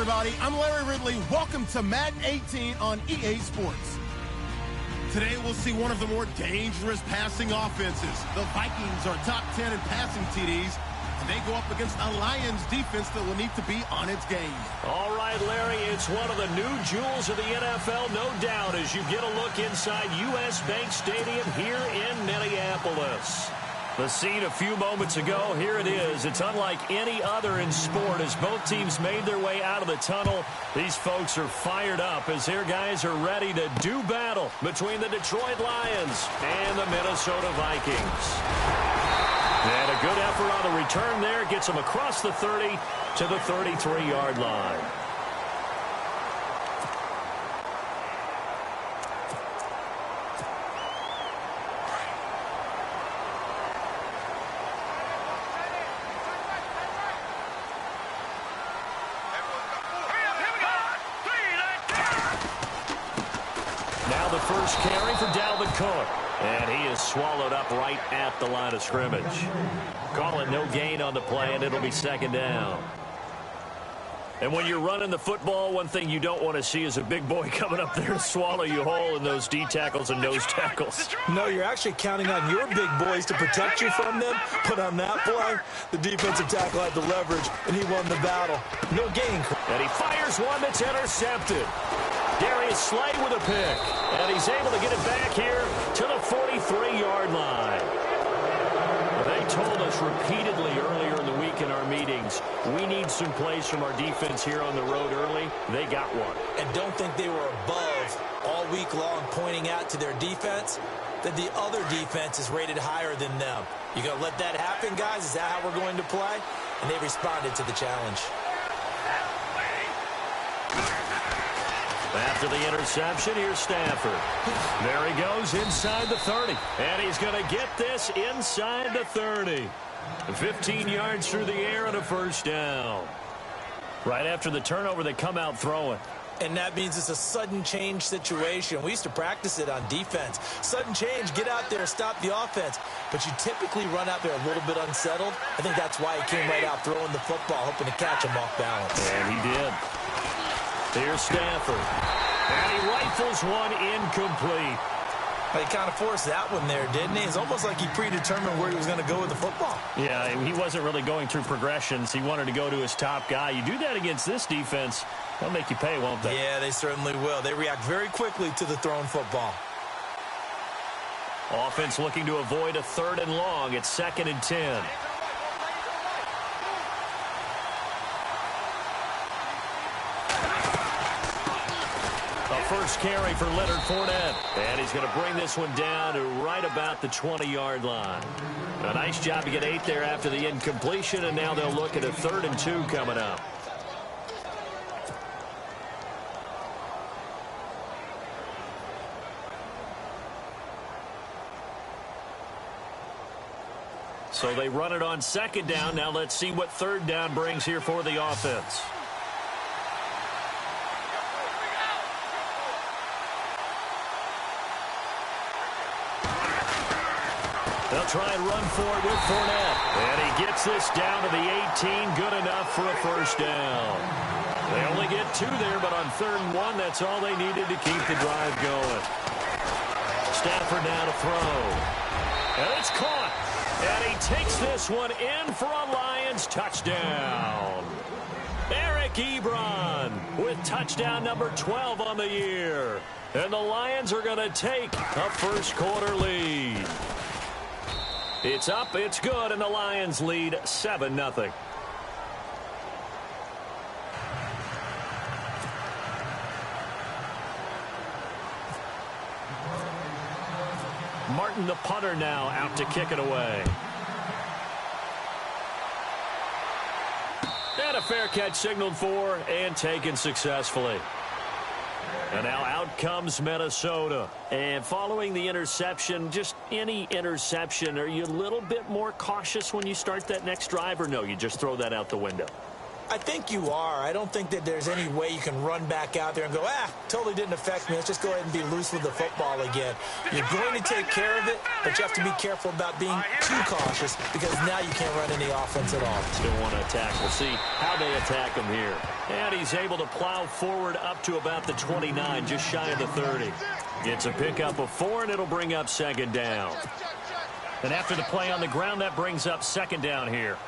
everybody. I'm Larry Ridley. Welcome to Madden 18 on EA Sports. Today, we'll see one of the more dangerous passing offenses. The Vikings are top 10 in passing TDs, and they go up against a Lions defense that will need to be on its game. All right, Larry, it's one of the new jewels of the NFL, no doubt, as you get a look inside U.S. Bank Stadium here in Minneapolis. The scene a few moments ago, here it is. It's unlike any other in sport as both teams made their way out of the tunnel. These folks are fired up as their guys are ready to do battle between the Detroit Lions and the Minnesota Vikings. And a good effort on the return there gets them across the 30 to the 33-yard line. First carry for Dalvin Cook. And he is swallowed up right at the line of scrimmage. Call it no gain on the play, and it'll be second down. And when you're running the football, one thing you don't want to see is a big boy coming up there to swallow you whole in those D tackles and nose tackles. No, you're actually counting on your big boys to protect you from them. But on that play, the defensive tackle had the leverage, and he won the battle. No gain. And he fires one that's intercepted. Darius Slay with a pick, and he's able to get it back here to the 43-yard line. They told us repeatedly earlier in the week in our meetings, we need some plays from our defense here on the road early. They got one. And don't think they were above all week long pointing out to their defense that the other defense is rated higher than them. You going to let that happen, guys? Is that how we're going to play? And they responded to the challenge. After the interception, here's Stafford. There he goes inside the 30. And he's going to get this inside the 30. 15 yards through the air and a first down. Right after the turnover, they come out throwing. And that means it's a sudden change situation. We used to practice it on defense. Sudden change, get out there, stop the offense. But you typically run out there a little bit unsettled. I think that's why he came right out throwing the football, hoping to catch him off balance. And he did. Here's Stafford. And he rifles one incomplete. He kind of forced that one there, didn't he? It's almost like he predetermined where he was going to go with the football. Yeah, he wasn't really going through progressions. He wanted to go to his top guy. You do that against this defense, they'll make you pay, won't they? Yeah, they certainly will. They react very quickly to the thrown football. Offense looking to avoid a 3rd and long. It's 2nd and 10. First carry for Leonard Fournette. And he's going to bring this one down to right about the 20-yard line. A nice job to get 8 there after the incompletion, and now they'll look at a 3rd and 2 coming up. So they run it on 2nd down. Now let's see what 3rd down brings here for the offense. They'll try and run for it with Fournette. And he gets this down to the 18. Good enough for a first down. They only get 2 there, but on 3rd and 1, that's all they needed to keep the drive going. Stafford now to throw. And it's caught. And he takes this one in for a Lions touchdown. Eric Ebron with touchdown number 12 on the year. And the Lions are going to take a first quarter lead. It's up, it's good, and the Lions lead 7-0. Martin, the punter, now out to kick it away. And a fair catch signaled for and taken successfully. And now out comes Minnesota. And following the interception, just any interception, are you a little bit more cautious when you start that next drive, or no, you just throw that out the window? I think you are. I don't think that there's any way you can run back out there and go, totally didn't affect me. Let's just go ahead and be loose with the football again. You're going to take care of it, but you have to be careful about being too cautious because now you can't run any offense at all. Still want to attack. We'll see how they attack him here. And he's able to plow forward up to about the 29, just shy of the 30. Gets a pickup of 4, and it'll bring up second down. And after the play on the ground, that brings up second down here.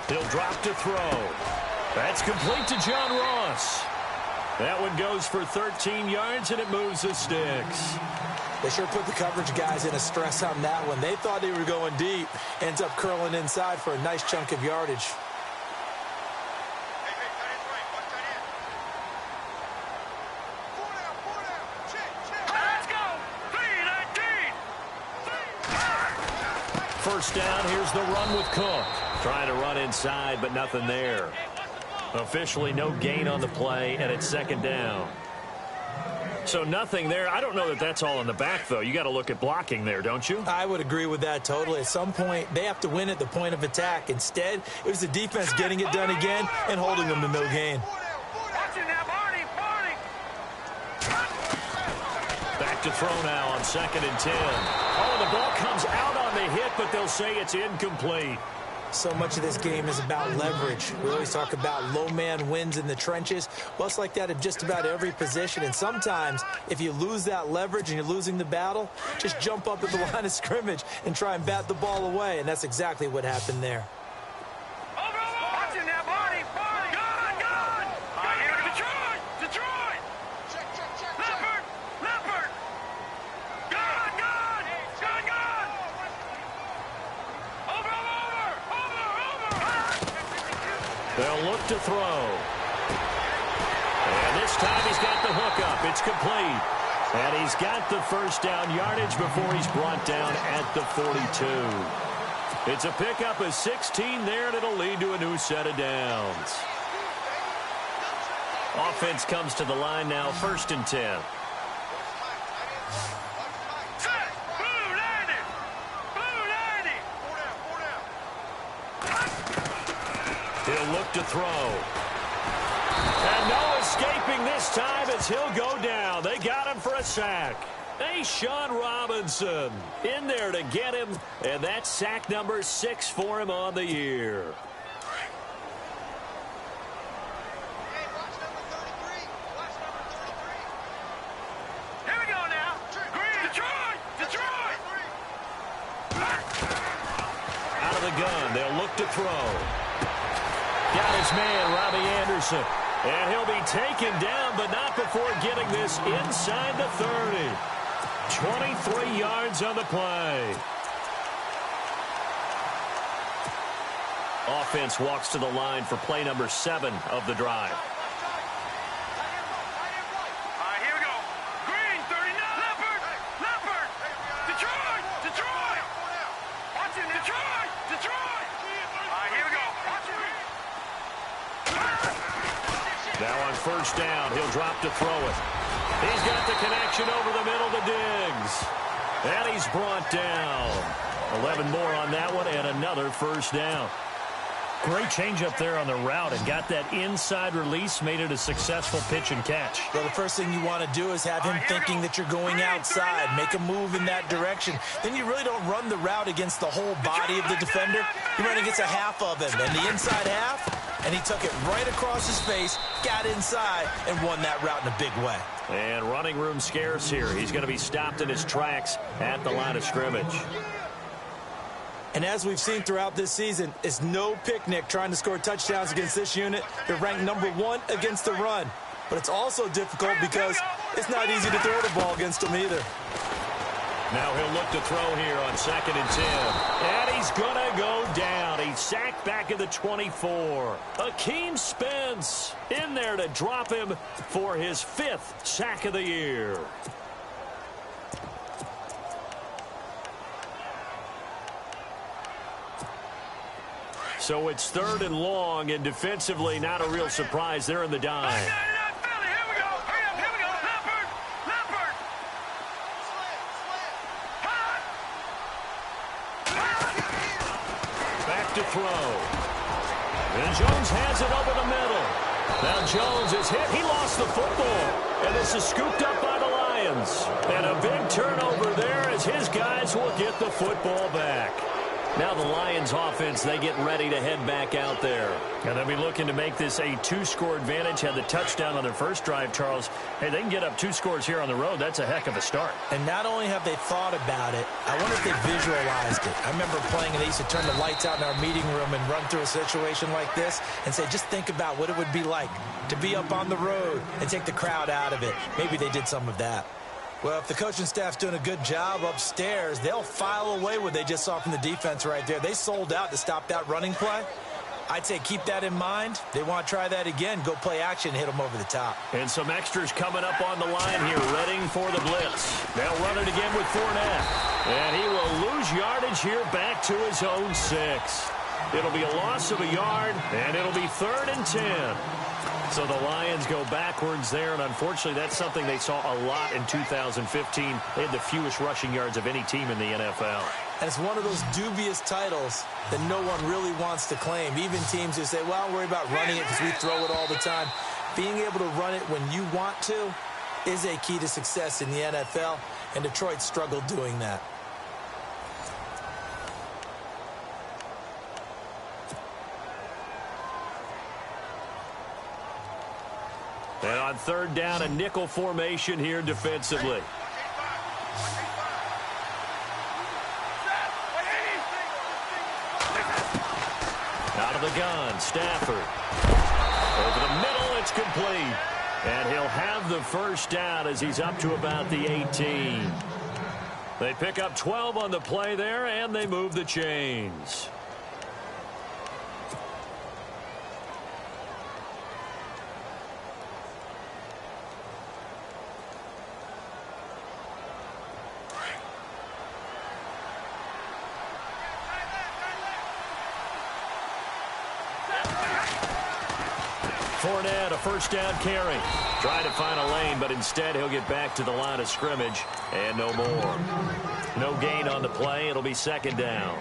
He'll drop to throw. That's complete to John Ross. That one goes for 13 yards, and it moves the sticks. They sure put the coverage guys in a stress on that one. They thought they were going deep. Ends up curling inside for a nice chunk of yardage. First down, here's the run with Cook. Trying to run inside, but nothing there. Officially no gain on the play, and it's second down. So nothing there. I don't know that that's all in the back, though. You got to look at blocking there, don't you? I would agree with that totally. At some point, they have to win at the point of attack. Instead, it was the defense getting it done again and holding them to no gain. Back to throw now on 2nd and 10. Oh, the ball comes out on the hit, but they'll say it's incomplete. So much of this game is about leverage. We always talk about low man wins in the trenches. Well, it's like that at just about every position. And sometimes, if you lose that leverage and you're losing the battle, just jump up at the line of scrimmage and try and bat the ball away. And that's exactly what happened there. They'll look to throw. And this time he's got the hook up. It's complete. And he's got the first down yardage before he's brought down at the 42. It's a pickup of 16 there, and it'll lead to a new set of downs. Offense comes to the line now, 1st and 10. He'll look to throw. And no escaping this time as he'll go down. They got him for a sack. Sean Robinson in there to get him, and that's sack number 6 for him on the year. Here we go now. Detroit! Out of the gun, they'll look to throw. Got his man, Robbie Anderson. And he'll be taken down, but not before getting this inside the 30. 23 yards on the play. Offense walks to the line for play number 7 of the drive. Here we go. Green, 39. Leopard. Detroit. Watch it, Detroit. Here we go. Watch it. Now on first down, he'll drop to throw it. He's got the connection over the middle to Diggs. And he's brought down. 11 more on that one, and another first down. Great change up there on the route and got that inside release, made it a successful pitch and catch. Well, the first thing you want to do is have him thinking that you're going outside, make a move in that direction. Then you really don't run the route against the whole body of the defender. You run against a half of him, and the inside half, and he took it right across his face, got inside, and won that route in a big way. And running room scarce here. He's going to be stopped in his tracks at the line of scrimmage. And as we've seen throughout this season, it's no picnic trying to score touchdowns against this unit. They're ranked number 1 against the run. But it's also difficult because it's not easy to throw the ball against them either. Now he'll look to throw here on 2nd and 10. And he's going to go down. He's sacked back at the 24. Akeem Spence in there to drop him for his 5th sack of the year. So it's 3rd and long, and defensively not a real surprise. They're in the dime. Here we go. to throw. And Jones has it over the middle. Now Jones is hit. He lost the football. And this is scooped up by the Lions. And a big turnover there as his guys will get the football back. Now the Lions offense, they get ready to head back out there. And they'll be looking to make this a 2-score advantage. Had the touchdown on their first drive, Charles. Hey, they can get up 2 scores here on the road. That's a heck of a start. And not only have they thought about it, I wonder if they visualized it. I remember playing and they used to turn the lights out in our meeting room and run through a situation like this and say, just think about what it would be like to be up on the road and take the crowd out of it. Maybe they did some of that. Well, if the coaching staff's doing a good job upstairs, they'll file away what they just saw from the defense right there. They sold out to stop that running play. I'd say keep that in mind. They want to try that again. Go play action, hit them over the top. And some extras coming up on the line here, ready for the blitz. They'll run it again with Fournette. And he will lose yardage here back to his own 6. It'll be a loss of a yard, and it'll be 3rd and 10. So the Lions go backwards there, and unfortunately that's something they saw a lot in 2015. They had the fewest rushing yards of any team in the NFL. And it's one of those dubious titles that no one really wants to claim. Even teams who say, well, I'll worry about running it because we throw it all the time. Being able to run it when you want to is a key to success in the NFL, and Detroit struggled doing that. And on 3rd down, a nickel formation here defensively. Out of the gun, Stafford. Over the middle, it's complete. And he'll have the first down as he's up to about the 18. They pick up 12 on the play there, and they move the chains. Fournette, a first down carry. Trying to find a lane, but instead he'll get back to the line of scrimmage. And no more. No gain on the play. It'll be 2nd down.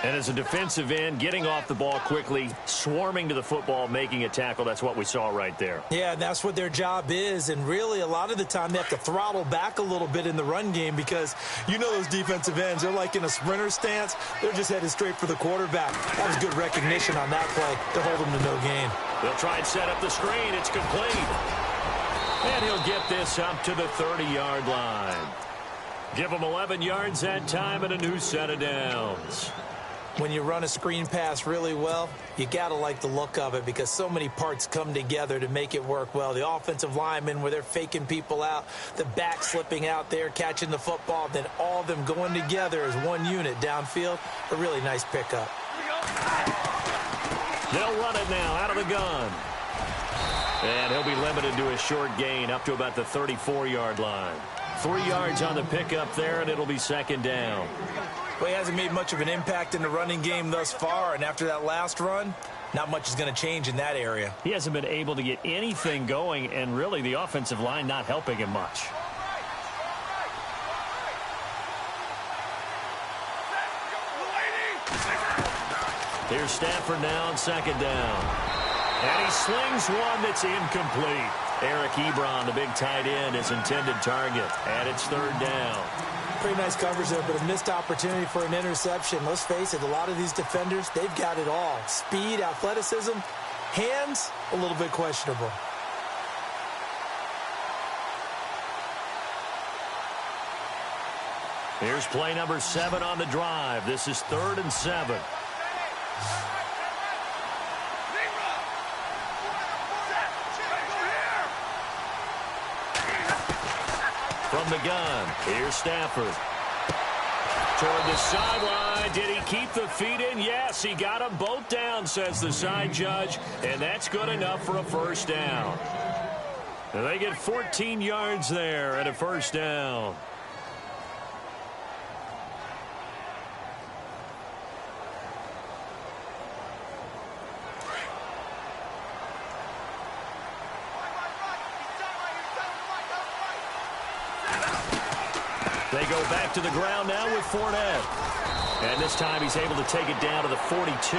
And as a defensive end, getting off the ball quickly, swarming to the football, making a tackle, that's what we saw right there. Yeah, that's what their job is. And really, a lot of the time, they have to throttle back a little bit in the run game because you know those defensive ends, they're like in a sprinter stance. They're just headed straight for the quarterback. That was good recognition on that play to hold them to no gain. They'll try and set up the screen. It's complete. And he'll get this up to the 30-yard line. Give him 11 yards that time and a new set of downs. When you run a screen pass really well, you got to like the look of it because so many parts come together to make it work well. The offensive linemen where they're faking people out, the back slipping out there, catching the football, then all of them going together as one unit downfield. A really nice pickup. They'll run it now out of the gun. And he'll be limited to a short gain up to about the 34-yard line. 3 yards on the pickup there, and it'll be 2nd down. Well, he hasn't made much of an impact in the running game thus far, and after that last run, not much is going to change in that area. He hasn't been able to get anything going, and really the offensive line not helping him much. Here's Stafford now on 2nd down. And he slings one that's incomplete. Eric Ebron, the big tight end, his intended target. And it's 3rd down. Pretty nice coverage there, but a missed opportunity for an interception. Let's face it, a lot of these defenders, they've got it all. Speed, athleticism, hands, a little bit questionable. Here's play number 7 on the drive. This is 3rd and 7. From the gun, here's Stafford. Toward the sideline, did he keep the feet in? Yes, he got them both down, says the side judge, and that's good enough for a first down. And they get 14 yards there and a first down. They go back to the ground now with Fournette. And this time he's able to take it down to the 42.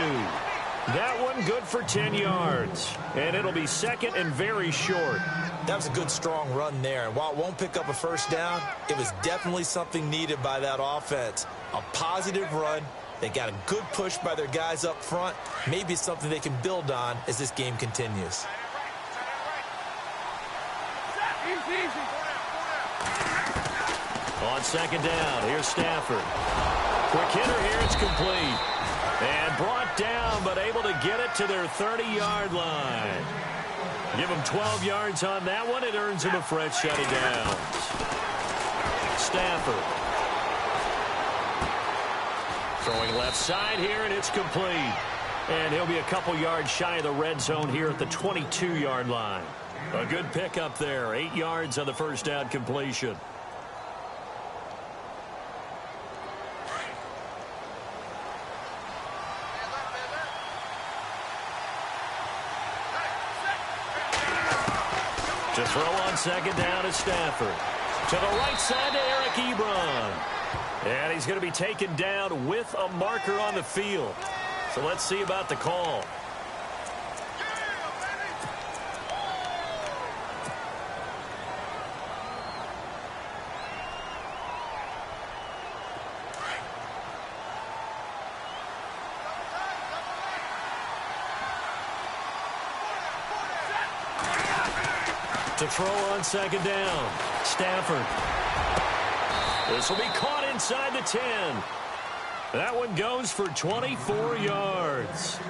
That one good for 10 yards. And it'll be second and very short. That was a good, strong run there. And while it won't pick up a first down, it was definitely something needed by that offense. A positive run. They got a good push by their guys up front. Maybe it's something they can build on as this game continues. On second down, here's Stafford. Quick hitter here, it's complete. And brought down, but able to get it to their 30-yard line. Give him 12 yards on that one. It earns him a fresh set of downs. Stafford. Throwing left side here, and it's complete. And he'll be a couple yards shy of the red zone here at the 22-yard line. A good pickup there. 8 yards on the first down completion. To throw on second down is Stafford. To the right side to Eric Ebron. And he's going to be taken down with a marker on the field. So let's see about the call. To throw on second down, Stafford. This will be caught inside the 10. That one goes for 24 yards.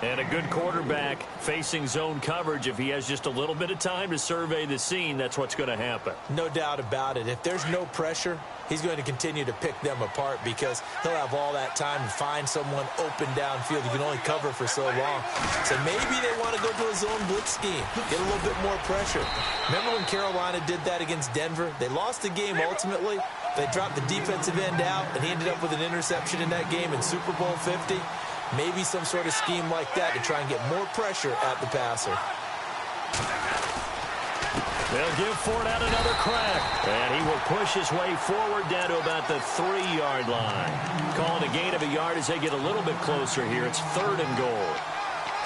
And a good quarterback facing zone coverage. If he has just a little bit of time to survey the scene, that's what's going to happen. No doubt about it. If there's no pressure, he's going to continue to pick them apart because he'll have all that time to find someone open downfield. You can only cover for so long. So maybe they want to go to a zone blitz scheme, get a little bit more pressure. Remember when Carolina did that against Denver? They lost the game ultimately. They dropped the defensive end out, and he ended up with an interception in that game in Super Bowl 50. Maybe some sort of scheme like that to try and get more pressure at the passer. They'll give Fournette another crack. And he will push his way forward down to about the 3-yard line. Calling a gain of a yard as they get a little bit closer here. It's 3rd and goal.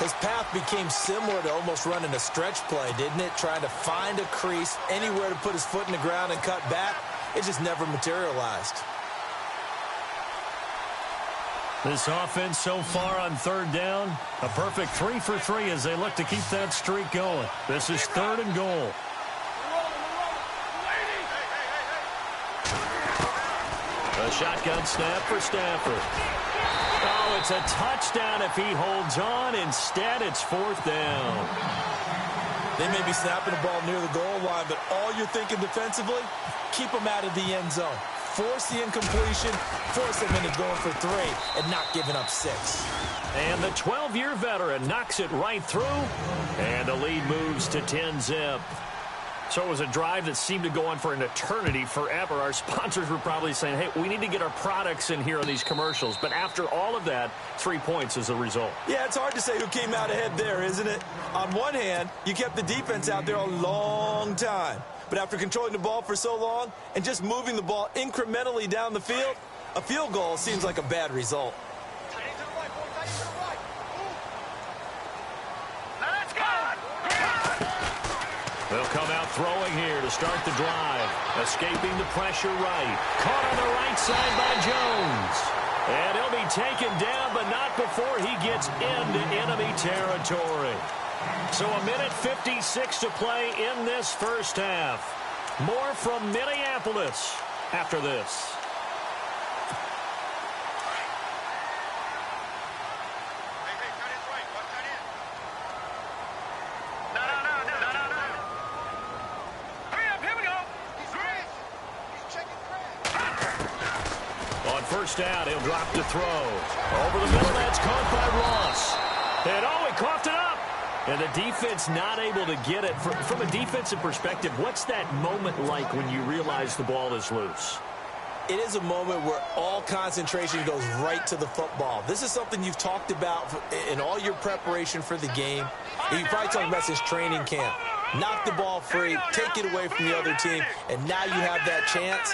His path became similar to almost running a stretch play, didn't it? Trying to find a crease, anywhere to put his foot in the ground and cut back. It just never materialized. This offense so far on 3rd down, a perfect 3 for 3 as they look to keep that streak going. This is 3rd and goal. A shotgun snap for Stafford. Oh, it's a touchdown if he holds on. Instead, it's 4th down. They may be snapping the ball near the goal line, but all you're thinking defensively, keep them out of the end zone. Force the incompletion, force them into going for 3 and not giving up 6. And the 12-year veteran knocks it right through, and the lead moves to 10-zip. So it was a drive that seemed to go on for an eternity, forever. Our sponsors were probably saying, hey, we need to get our products in here on these commercials. But after all of that, 3 points is the result. Yeah, it's hard to say who came out ahead there, isn't it? On one hand, you kept the defense out there a long time. But after controlling the ball for so long and just moving the ball incrementally down the field, a field goal seems like a bad result. They'll come out throwing here to start the drive. Escaping the pressure right. Caught on the right side by Jones. And he'll be taken down, but not before he gets into enemy territory. So a minute 56 to play in this first half. More from Minneapolis after this. First down, he'll drop to throw. Over the middle, that's caught by Ross. And oh, he coughed it up. And the defense not able to get it. From a defensive perspective, what's that moment like when you realize the ball is loose? It is a moment where all concentration goes right to the football. This is something you've talked about in all your preparation for the game. You probably talked about since training camp. Knock the ball free, take it away from the other team, and now you have that chance.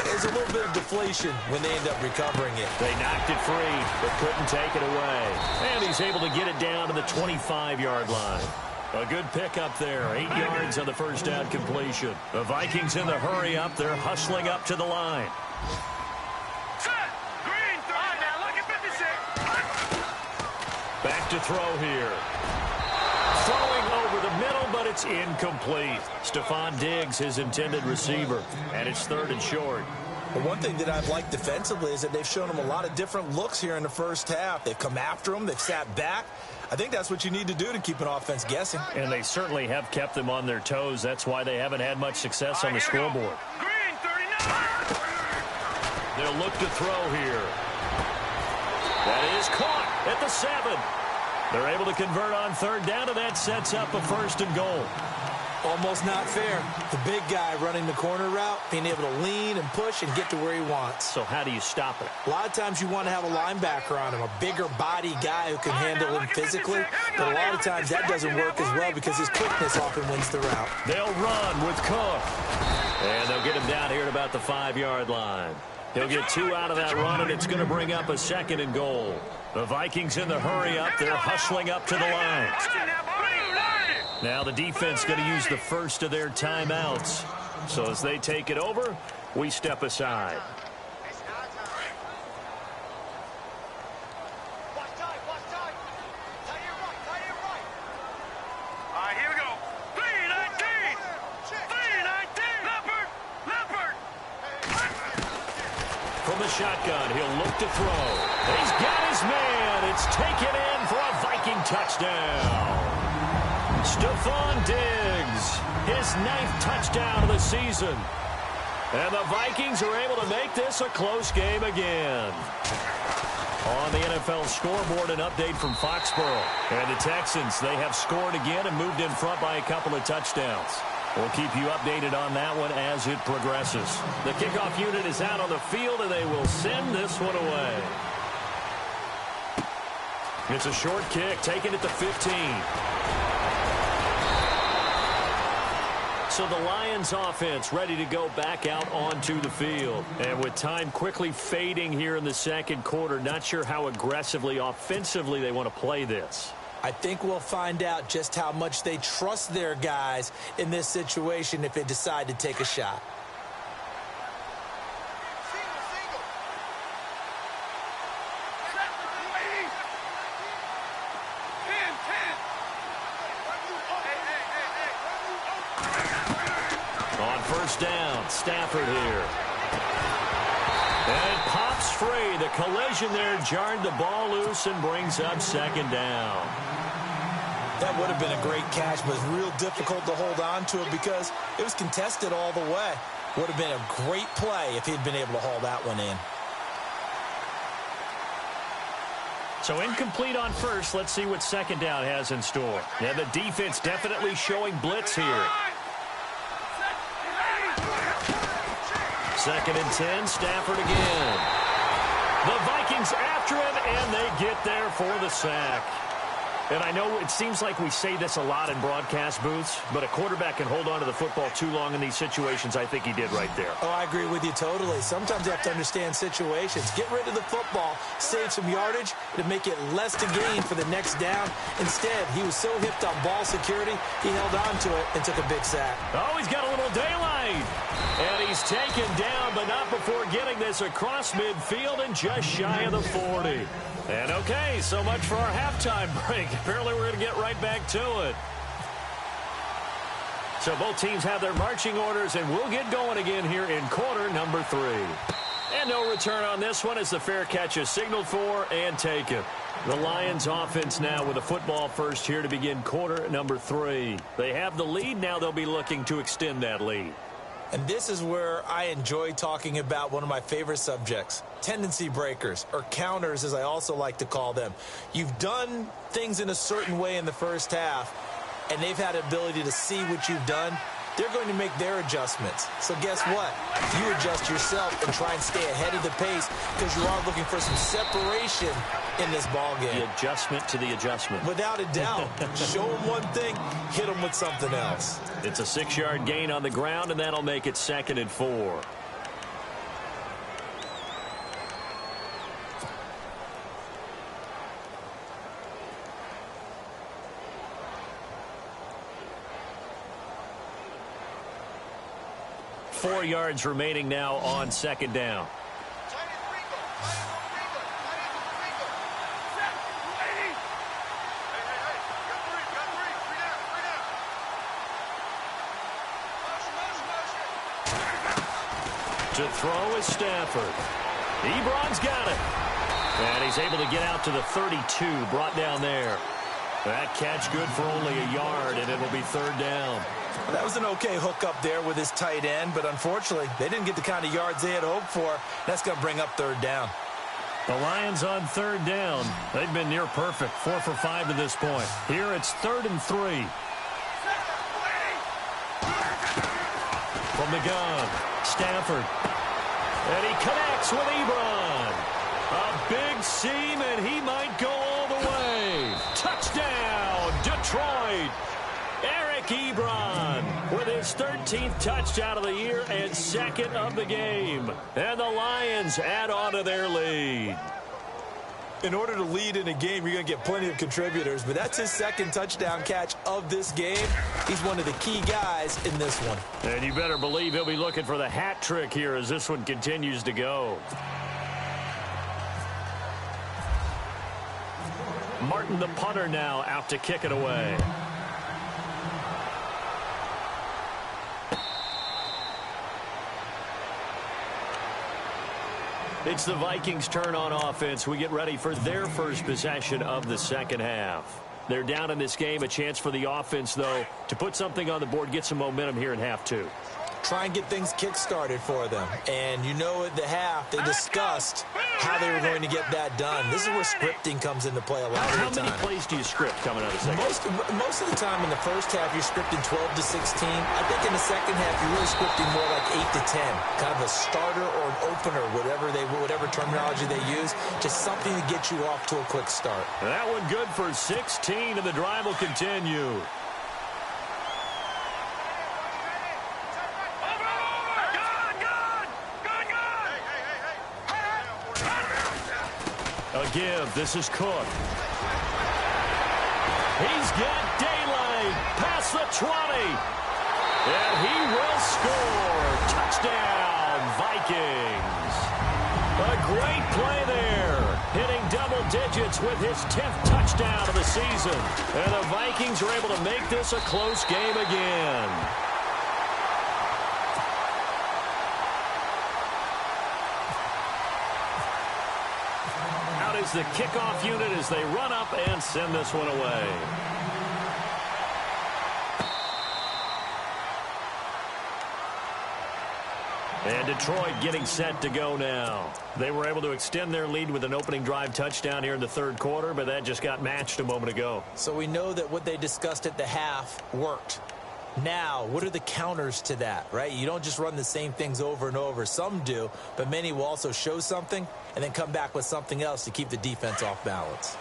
There's a little bit of deflation when they end up recovering it. They knocked it free, but couldn't take it away. And he's able to get it down to the 25-yard line. A good pickup there. 8 yards on the first down completion. The Vikings in the hurry up. They're hustling up to the line. Green, now look at 56. Back to throw here. Throwing over the middle, but it's incomplete. Stephon Diggs, his intended receiver. And it's 3rd and short. But one thing that I've liked defensively is that they've shown him a lot of different looks here in the first half. They've come after him. They've sat back. I think that's what you need to do to keep an offense guessing. And they certainly have kept them on their toes. That's why they haven't had much success on the scoreboard. Green, 39. They'll look to throw here. That is caught at the 7. They're able to convert on 3rd down, and that sets up a 1st and goal. Almost not fair. The big guy running the corner route, being able to lean and push and get to where he wants. So how do you stop it? A lot of times you want to have a linebacker on him, a bigger body guy who can handle him physically. But a lot of times that doesn't work as well because his quickness often wins the route. They'll run with Cook. And they'll get him down here at about the 5-yard line. He'll get 2 out of that run, and it's going to bring up a 2nd and goal. The Vikings in the hurry up. They're hustling up to the line. Now the defense going to use the first of their timeouts. So as they take it over, we step aside. Here we go. 319. 319. Leopard. From the shotgun, he'll look to throw. He's got his man. It's taken in for a Viking touchdown. Stephon Diggs, his 9th touchdown of the season. And the Vikings are able to make this a close game again. On the NFL scoreboard, an update from Foxborough. And the Texans, they have scored again and moved in front by a couple of touchdowns. We'll keep you updated on that one as it progresses. The kickoff unit is out on the field, and they will send this one away. It's a short kick, taken at the 15. So the Lions offense ready to go back out onto the field. And with time quickly fading here in the 2nd quarter, not sure how aggressively, offensively they want to play this. I think we'll find out just how much they trust their guys in this situation if they decide to take a shot. On 1st down, Stafford here. And it pops free. The collision there jarred the ball loose and brings up 2nd down. That would have been a great catch, but it's real difficult to hold on to it because it was contested all the way. Would have been a great play if he'd been able to haul that one in. So incomplete on 1st. Let's see what 2nd down has in store. Yeah, the defense definitely showing blitz here. 2nd and 10, Stafford again. The Vikings after him, and they get there for the sack. And I know it seems like we say this a lot in broadcast booths, but a quarterback can hold on to the football too long in these situations. I think he did right there. Oh, I agree with you totally. Sometimes you have to understand situations. Get rid of the football, save some yardage, to make it less to gain for the next down. Instead, he was so hipped on ball security, he held on to it and took a big sack. Oh, he's got a little daylight. And he's taken down, but not before getting this across midfield and just shy of the 40. And okay, so much for our halftime break. Apparently we're going to get right back to it. So both teams have their marching orders, and we'll get going again here in quarter number 3. And no return on this one as the fair catch is signaled for and taken. The Lions offense now with a football first here to begin quarter number 3. They have the lead. Now they'll be looking to extend that lead. And this is where I enjoy talking about one of my favorite subjects, tendency breakers, or counters as I also like to call them. You've done things in a certain way in the first half, and they've had the ability to see what you've done. They're going to make their adjustments. So guess what? You adjust yourself and try and stay ahead of the pace because you are looking for some separation in this ball game. The adjustment to the adjustment. Without a doubt. Show them one thing, hit them with something else. It's a 6-yard gain on the ground, and that'll make it 2nd and 4. 4 yards remaining now on second down. To throw is Stafford. Ebron's got it. And he's able to get out to the 32, brought down there. That catch good for only a yard, and it'll be third down. That was an okay hook up there with his tight end, but unfortunately, they didn't get the kind of yards they had hoped for. That's going to bring up third down. The Lions on third down. They've been near perfect, 4 for 5 to this point. Here it's 3rd and 3. From the gun, Stafford. And he connects with Ebron. A big seam, and he might go all the way. Touchdown, Detroit. Eric Ebron with his 13th touchdown of the year and second of the game. And the Lions add on to their lead. In order to lead in a game, you're going to get plenty of contributors, but that's his second touchdown catch of this game. He's one of the key guys in this one. And you better believe he'll be looking for the hat trick here as this one continues to go. Martin, the punter, now out to kick it away. It's the Vikings' turn on offense. We get ready for their first possession of the second half. They're down in this game. A chance for the offense, though, to put something on the board, get some momentum here in half two. Try and get things kick-started for them. And you know at the half, they discussed how they were going to get that done. This is where scripting comes into play a lot of the time. How many plays do you script coming out of the second? Most of the time in the first half, you're scripting 12 to 16. I think in the second half, you're really scripting more like 8 to 10. Kind of a starter or an opener, whatever terminology they use. Just something to get you off to a quick start. That one good for 16, and the drive will continue. A give. This is Cook. He's got daylight past the 20. And he will score. Touchdown, Vikings. A great play there. Hitting double digits with his 10th touchdown of the season. And the Vikings are able to make this a close game again. Is the kickoff unit as they run up and send this one away. And Detroit getting set to go now. They were able to extend their lead with an opening drive touchdown here in the third quarter, but that just got matched a moment ago. So we know that what they discussed at the half worked. Now, what are the counters to that, right? You don't just run the same things over and over. Some do, but many will also show something and then come back with something else to keep the defense off balance.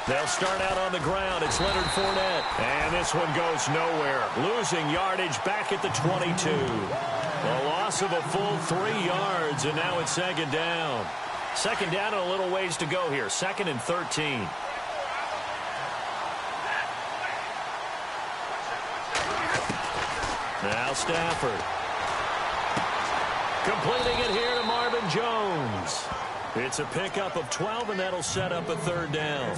They'll start out on the ground. It's Leonard Fournette. And this one goes nowhere. Losing yardage back at the 22. A loss of a full 3 yards, and now it's second down. Second down and a little ways to go here. 2nd and 13. Now Stafford. Completing it here to Marvin Jones. It's a pickup of 12, and that'll set up a third down.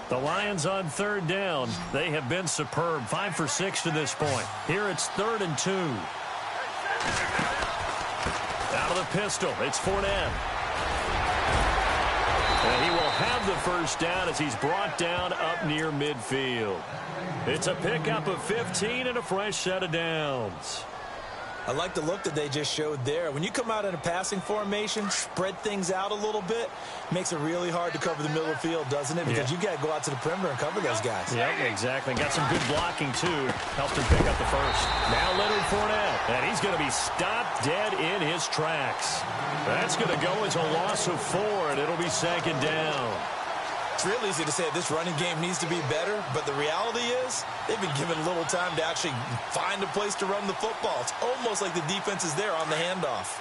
The Lions on third down. They have been superb. 5 for 6 to this point. Here it's 3rd and 2. Out of the pistol. It's Fournette. And he will have the first down as he's brought down up near midfield. It's a pickup of 15 and a fresh set of downs. I like the look that they just showed there. When you come out in a passing formation, spread things out a little bit, makes it really hard to cover the middle of the field, doesn't it? Because you got to go out to the perimeter and cover those guys. Yep, exactly. Got some good blocking, too. Helped him pick up the first. Now Leonard Fournette. And he's going to be stopped dead in his tracks. That's going to go as a loss of 4, and it'll be second down. It's real easy to say this running game needs to be better, but the reality is they've been given little time to actually find a place to run the football. It's almost like the defense is there on the handoff.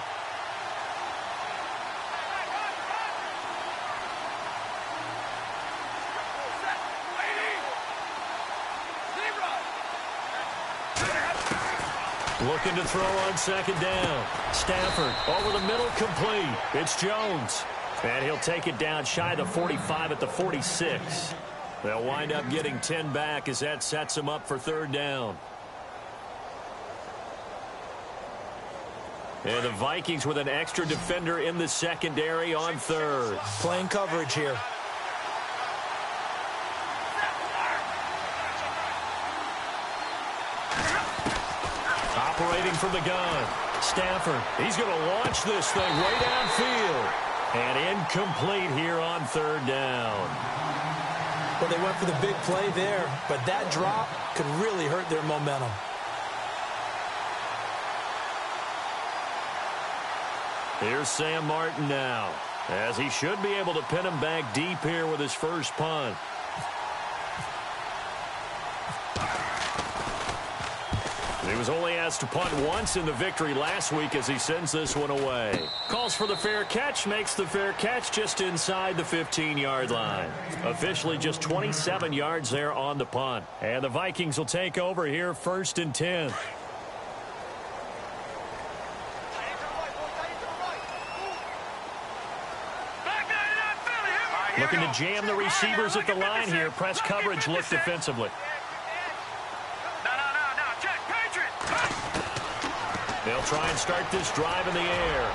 Looking to throw on second down. Stafford over the middle, complete. It's Jones. And he'll take it down shy of the 45 at the 46. They'll wind up getting 10 back as that sets them up for third down. And the Vikings with an extra defender in the secondary on third. Playing coverage here. Operating from the gun. Stafford, he's going to launch this thing way downfield. And incomplete here on third down. Well, they went for the big play there, but that drop could really hurt their momentum. Here's Sam Martin now, as he should be able to pin him back deep here with his first punt. He was only asked to punt once in the victory last week as he sends this one away. Calls for the fair catch, makes the fair catch just inside the 15-yard line. Officially just 27 yards there on the punt. And the Vikings will take over here, 1st and 10. Looking to jam the receivers at the line here. Press coverage look defensively. They'll try and start this drive in the air.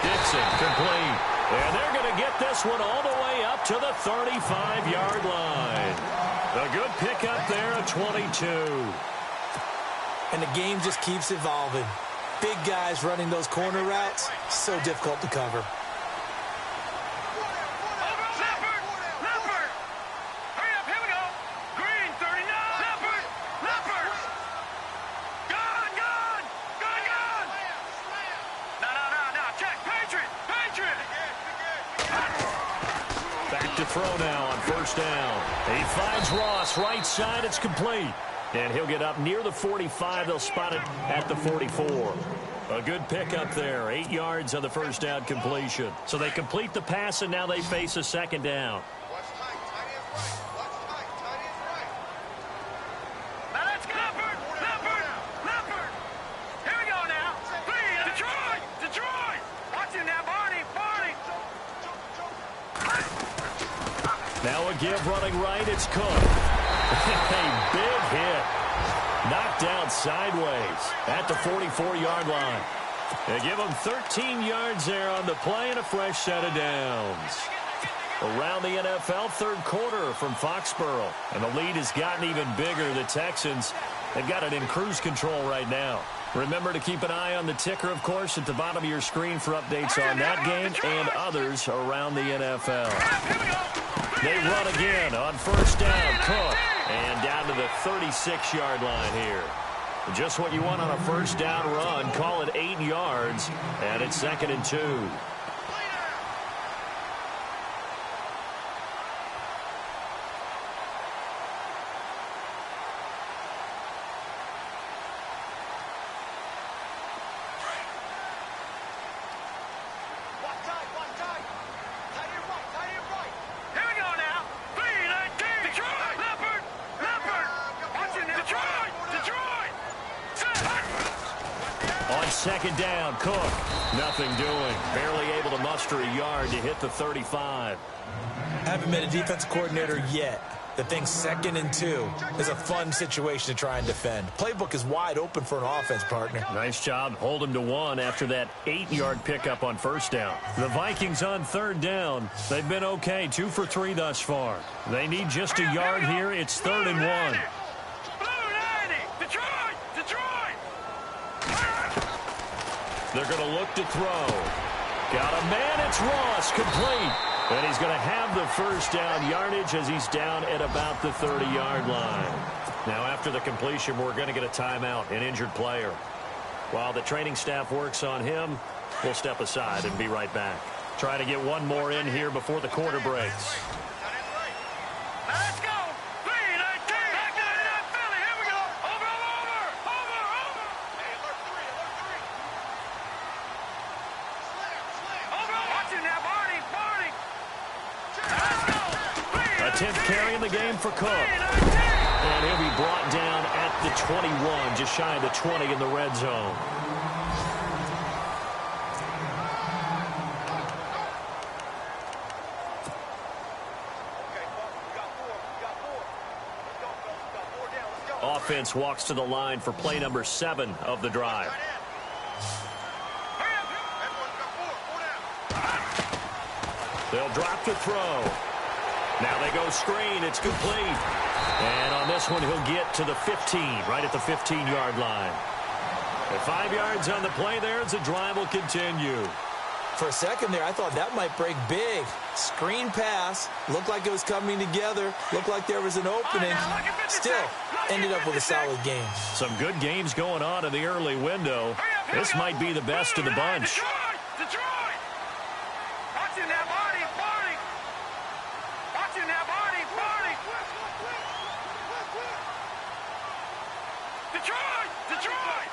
Dixon, complete. And they're going to get this one all the way up to the 35-yard line. A good pickup there at 22. And the game just keeps evolving. Big guys running those corner routes, so difficult to cover. Throw now on 1st down. He finds Ross right side. It's complete. And he'll get up near the 45. They'll spot it at the 44. A good pickup there. 8 yards on the 1st down completion. So they complete the pass, and now they face a 2nd down. Now a give running right, it's Cook. A big hit. Knocked down sideways at the 44-yard line. They give him 13 yards there on the play and a fresh set of downs. Around the NFL, 3rd quarter from Foxborough. And the lead has gotten even bigger. The Texans, they've got it in cruise control right now. Remember to keep an eye on the ticker, of course, at the bottom of your screen for updates on that game and others around the NFL. They run again on 1st down. Cook. And down to the 36-yard line here. Just what you want on a 1st down run. Call it 8 yards. And it's 2nd and 2. On 2nd down, Cook. Nothing doing. Barely able to muster a yard to hit the 35. Haven't met a defensive coordinator yet that thinks 2nd and 2 is a fun situation to try and defend. Playbook is wide open for an offense, partner. Nice job. Hold him to 1 after that 8-yard pickup on 1st down. The Vikings on 3rd down. They've been okay. 2 for 3 thus far. They need just a yard here. It's 3rd and 1. They're going to look to throw. Got a man. It's Ross. Complete. And he's going to have the 1st down yardage as he's down at about the 30-yard line. Now, after the completion, we're going to get a timeout, an injured player. While the training staff works on him, we'll step aside and be right back. Try to get one more in here before the quarter breaks. 10th carry in the game for Cook. And he'll be brought down at the 21, just shy of the 20 in the red zone. Offense walks to the line for play number 7 of the drive. They'll drop to throw. Now they go screen. It's complete. And on this one, he'll get to the 15, right at the 15-yard line. And 5 yards on the play there as the drive will continue. For a second there, I thought that might break big. Screen pass. Looked like it was coming together. Looked like there was an opening. Still, ended up with a solid game. Some good games going on in the early window. This might be the best of the bunch. Detroit! Watching that body, body! Watching that body, body! Detroit! Detroit!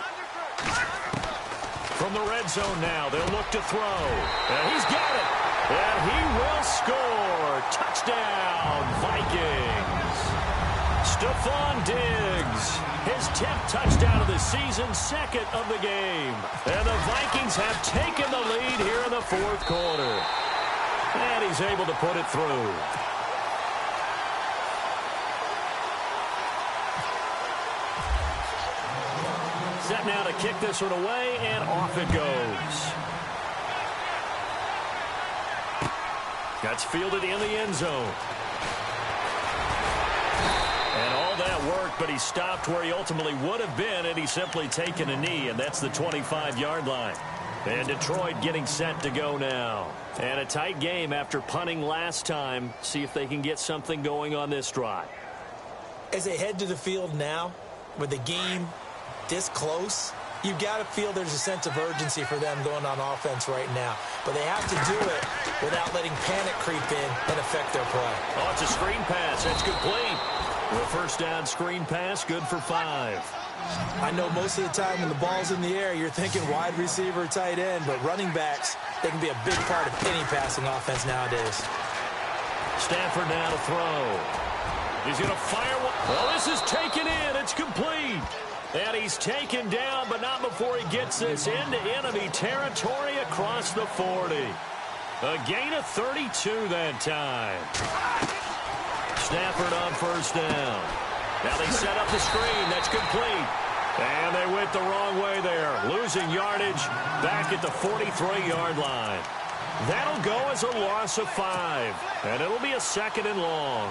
From the red zone now, they'll look to throw. And he's got it. And he will score. Touchdown, Vikings. Stephon Diggs, his 10th touchdown of the season, 2nd of the game. And the Vikings have taken the lead here in the 4th quarter. And he's able to put it through. Set now to kick this one away, and off it goes. That's fielded in the end zone. And all that work, but he stopped where he ultimately would have been, and he's simply taken a knee, and that's the 25-yard line. And Detroit getting set to go now. And a tight game after punting last time. See if they can get something going on this drive. As they head to the field now, with the game this close, you've got to feel there's a sense of urgency for them going on offense right now. But they have to do it without letting panic creep in and affect their play. Oh, it's a screen pass. That's complete. The first down screen pass, good for 5. I know most of the time when the ball's in the air, you're thinking wide receiver, tight end, but running backs, they can be a big part of any passing offense nowadays. Stafford now to throw. He's going to fire one. Well, this is taken in. It's complete. And he's taken down, but not before he gets this into enemy territory across the 40. A gain of 32 that time. Stafford on first down. Now they set up the screen. That's complete. And they went the wrong way there. Losing yardage back at the 43-yard line. That'll go as a loss of 5. And it'll be a 2nd and long.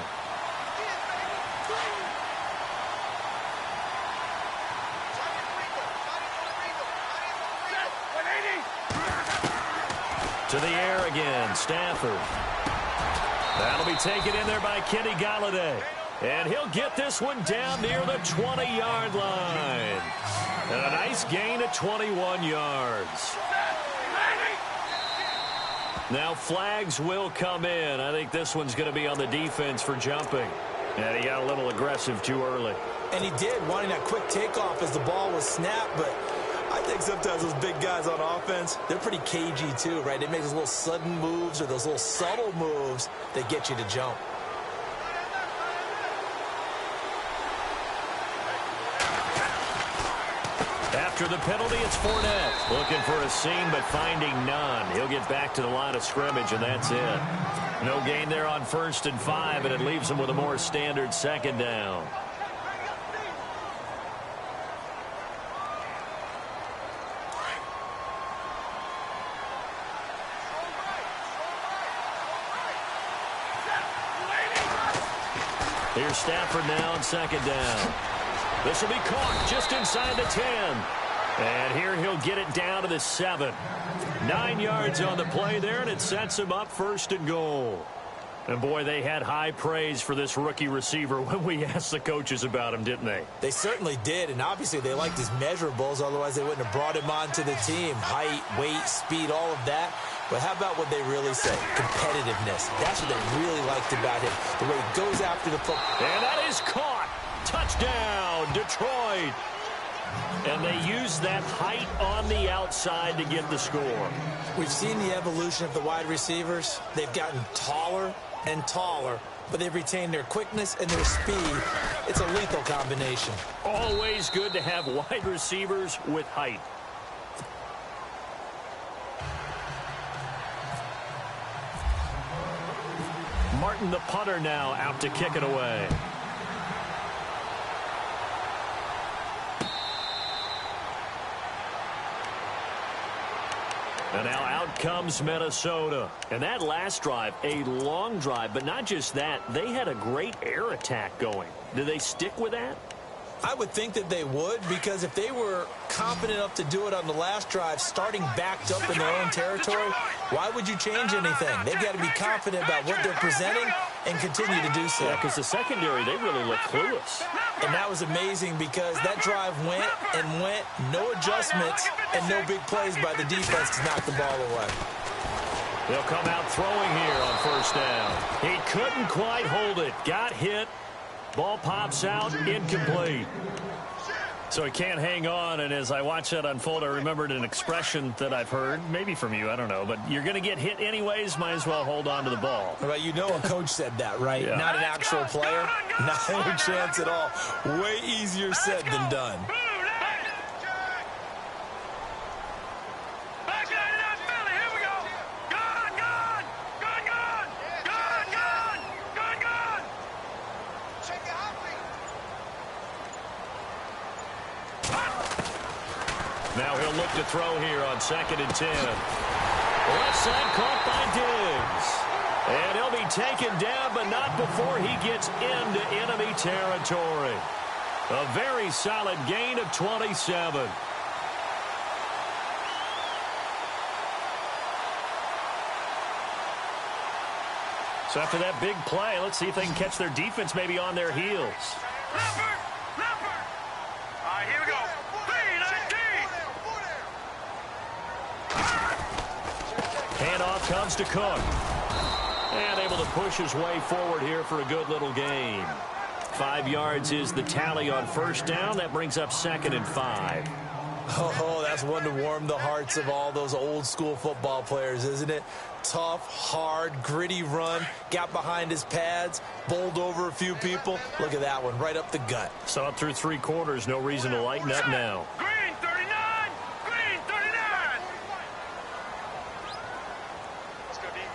To the air again, Stafford. That'll be taken in there by Kenny Golladay. And he'll get this one down near the 20-yard line. And a nice gain of 21 yards. Now flags will come in. I think this one's going to be on the defense for jumping. And he got a little aggressive too early. And he did, wanting that quick takeoff as the ball was snapped, but I think sometimes those big guys on offense, they're pretty cagey too, right? They make those little sudden moves or those little subtle moves that get you to jump. After the penalty, it's Fournette. Looking for a seam, but finding none. He'll get back to the line of scrimmage, and that's it. No gain there on 1st and 5, and it leaves him with a more standard 2nd down. Here's Stafford now on 2nd down. This will be caught just inside the 10. And here he'll get it down to the 7. 9 yards on the play there, and it sets him up 1st and goal. And, boy, they had high praise for this rookie receiver when we asked the coaches about him, didn't they? They certainly did, and obviously they liked his measurables. Otherwise, they wouldn't have brought him onto the team. Height, weight, speed, all of that. But how about what they really say? Competitiveness. That's what they really liked about him. The way he goes after the football. And that is caught. Touchdown, Detroit. And they use that height on the outside to get the score. We've seen the evolution of the wide receivers. They've gotten taller and taller but they've retained their quickness and their speed. It's a lethal combination. Always good to have wide receivers with height. Martin, the punter, now out to kick it away. And now out comes Minnesota. And that last drive, a long drive, but not just that. They had a great air attack going. Do they stick with that? I would think that they would, because if they were confident enough to do it on the last drive, starting backed up in their own territory, why would you change anything? They've got to be confident about what they're presenting and continue to do so. Yeah, because the secondary, they really look clueless. And that was amazing because that drive went and went, no adjustments and no big plays by the defense to knock the ball away. They'll come out throwing here on first down. He couldn't quite hold it. Got hit. Ball pops out, incomplete. So he can't hang on, and as I watch that unfold, I remembered an expression that I've heard, maybe from you, I don't know, but you're going to get hit anyways, might as well hold on to the ball. Well, you know a coach said that, right? Yeah. Not an actual player. Not any chance at all. Way easier said than done. Now he'll look to throw here on 2nd and 10. Left side caught by Diggs. And he'll be taken down, but not before he gets into enemy territory. A very solid gain of 27. So after that big play, let's see if they can catch their defense maybe on their heels. Handoff comes to Cook. And able to push his way forward here for a good little gain. 5 yards is the tally on first down. That brings up 2nd and 5. Oh, that's one to warm the hearts of all those old school football players, isn't it? Tough, hard, gritty run. Got behind his pads, bowled over a few people. Look at that one, right up the gut. Saw it through 3 quarters. No reason to lighten up now. Green 39! Green 39! Let's go deep.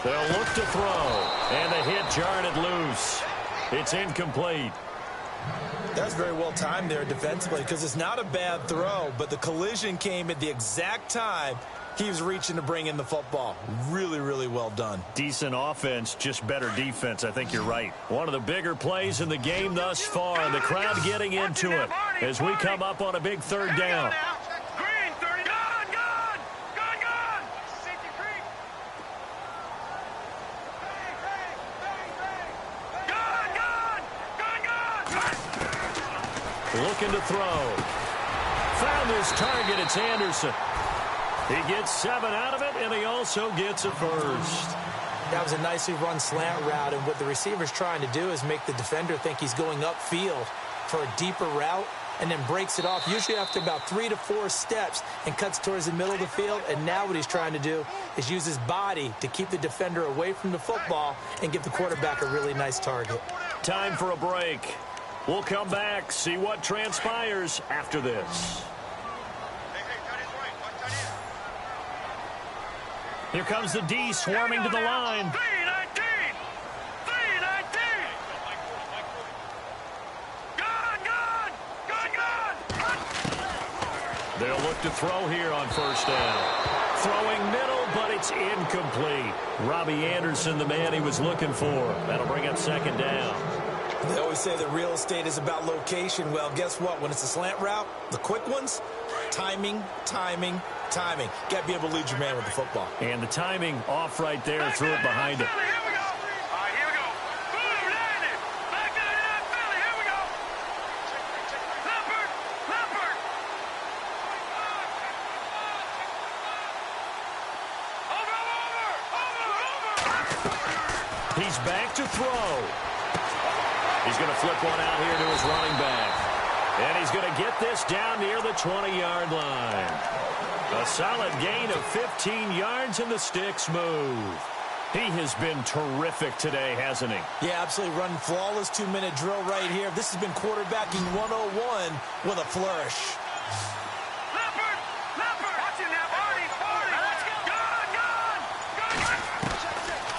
They'll look to throw. And the hit jarred it loose. It's incomplete. That's very well timed there defensively because it's not a bad throw, but the collision came at the exact time he was reaching to bring in the football. Really, really well done. Decent offense, just better defense. I think you're right. One of the bigger plays in the game thus far, and the crowd getting into it as we come up on a big 3rd down. Green 30. Gone! Safety creek. Gone! Looking to throw. Found his target. It's Anderson. He gets 7 out of it, and he also gets a first. That was a nicely run slant route, and what the receiver's trying to do is make the defender think he's going upfield for a deeper route, and then breaks it off, usually after about 3 to 4 steps, and cuts towards the middle of the field. And now what he's trying to do is use his body to keep the defender away from the football and give the quarterback a really nice target. Time for a break. We'll come back, see what transpires after this. Here comes the D swarming to the line. 319! 319! Gone! They'll look to throw here on first down. Throwing middle, but it's incomplete. Robbie Anderson, the man he was looking for. That'll bring up 2nd down. They always say that real estate is about location. Well, guess what? When it's a slant route, the quick ones, timing. Got to be able to lead your man with the football. And the timing off right there, threw it behind it. Here we go. All right, here we go. Boom, landed. Back 99, Philly. Here we go. Leopard. Over. He's back to throw. He's going to flip one out here to his running back. And he's going to get this down near the 20-yard line. A solid gain of 15 yards, and the sticks move. He has been terrific today, hasn't he? Yeah, absolutely running flawless 2-minute drill right here. This has been quarterbacking 101 with a flourish. Leopard! Leopard! Watch him now, Barney! Barney! Let's go! Gone!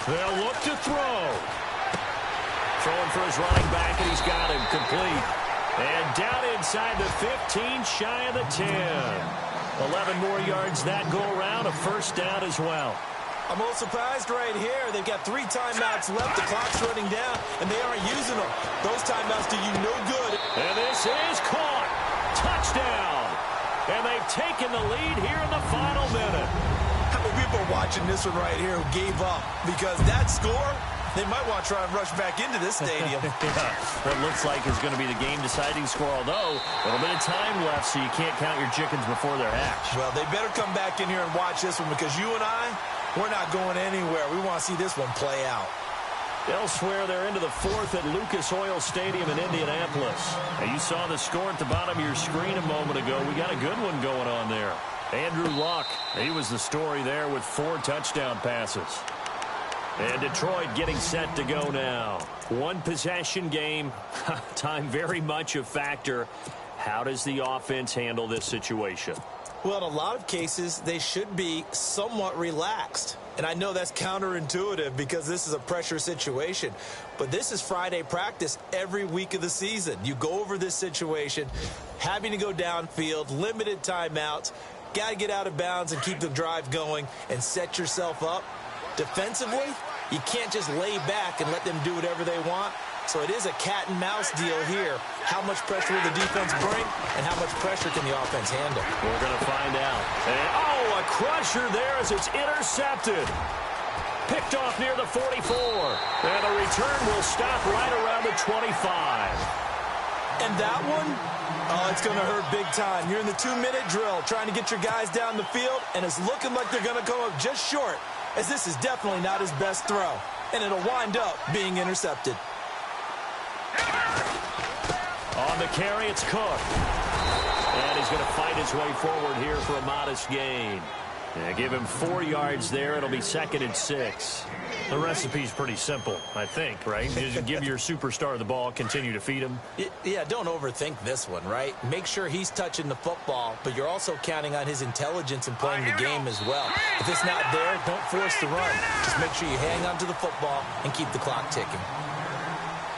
They'll look to throw. Throwing for his running back, and he's got him complete. And down inside the 15, shy of the 10. 11 more yards that go around, a first down as well. I'm a little surprised right here. They've got 3 timeouts left. The clock's running down, and they aren't using them. Those timeouts do you no good. And this is caught. Touchdown. And they've taken the lead here in the final minute. How many people are watching this one right here who gave up? Because that score, they might want to try and rush back into this stadium. Yeah, what looks like is going to be the game-deciding score, although a little bit of time left, so you can't count your chickens before they're hatched. Well, they better come back in here and watch this one, because you and I, we're not going anywhere. We want to see this one play out. Elsewhere, they're into the 4th at Lucas Oil Stadium in Indianapolis. Now, you saw the score at the bottom of your screen a moment ago. We got a good one going on there. Andrew Luck, he was the story there with 4 touchdown passes. And Detroit getting set to go now. 1-possession game. Time very much a factor. How does the offense handle this situation? Well, in a lot of cases, they should be somewhat relaxed. And I know that's counterintuitive because this is a pressure situation. But this is Friday practice every week of the season. You go over this situation, having to go downfield, limited timeouts, got to get out of bounds and keep the drive going and set yourself up. Defensively, you can't just lay back and let them do whatever they want. So it is a cat-and-mouse deal here. How much pressure will the defense bring, and how much pressure can the offense handle? We're going to find out. And, a crusher there as it's intercepted. Picked off near the 44. And the return will stop right around the 25. And that one, it's going to hurt big time. You're in the 2-minute drill trying to get your guys down the field, and it's looking like they're going to come up just short, as this is definitely not his best throw. And it'll wind up being intercepted. On the carry, it's Cook. And he's going to fight his way forward here for a modest gain. Yeah, give him 4 yards there. It'll be 2nd and 6. The recipe's pretty simple, I think, right? Just give your superstar the ball, continue to feed him. Yeah, don't overthink this one, right? Make sure he's touching the football, but you're also counting on his intelligence in playing the game as well. If it's not there, don't force the run. Just make sure you hang on to the football and keep the clock ticking.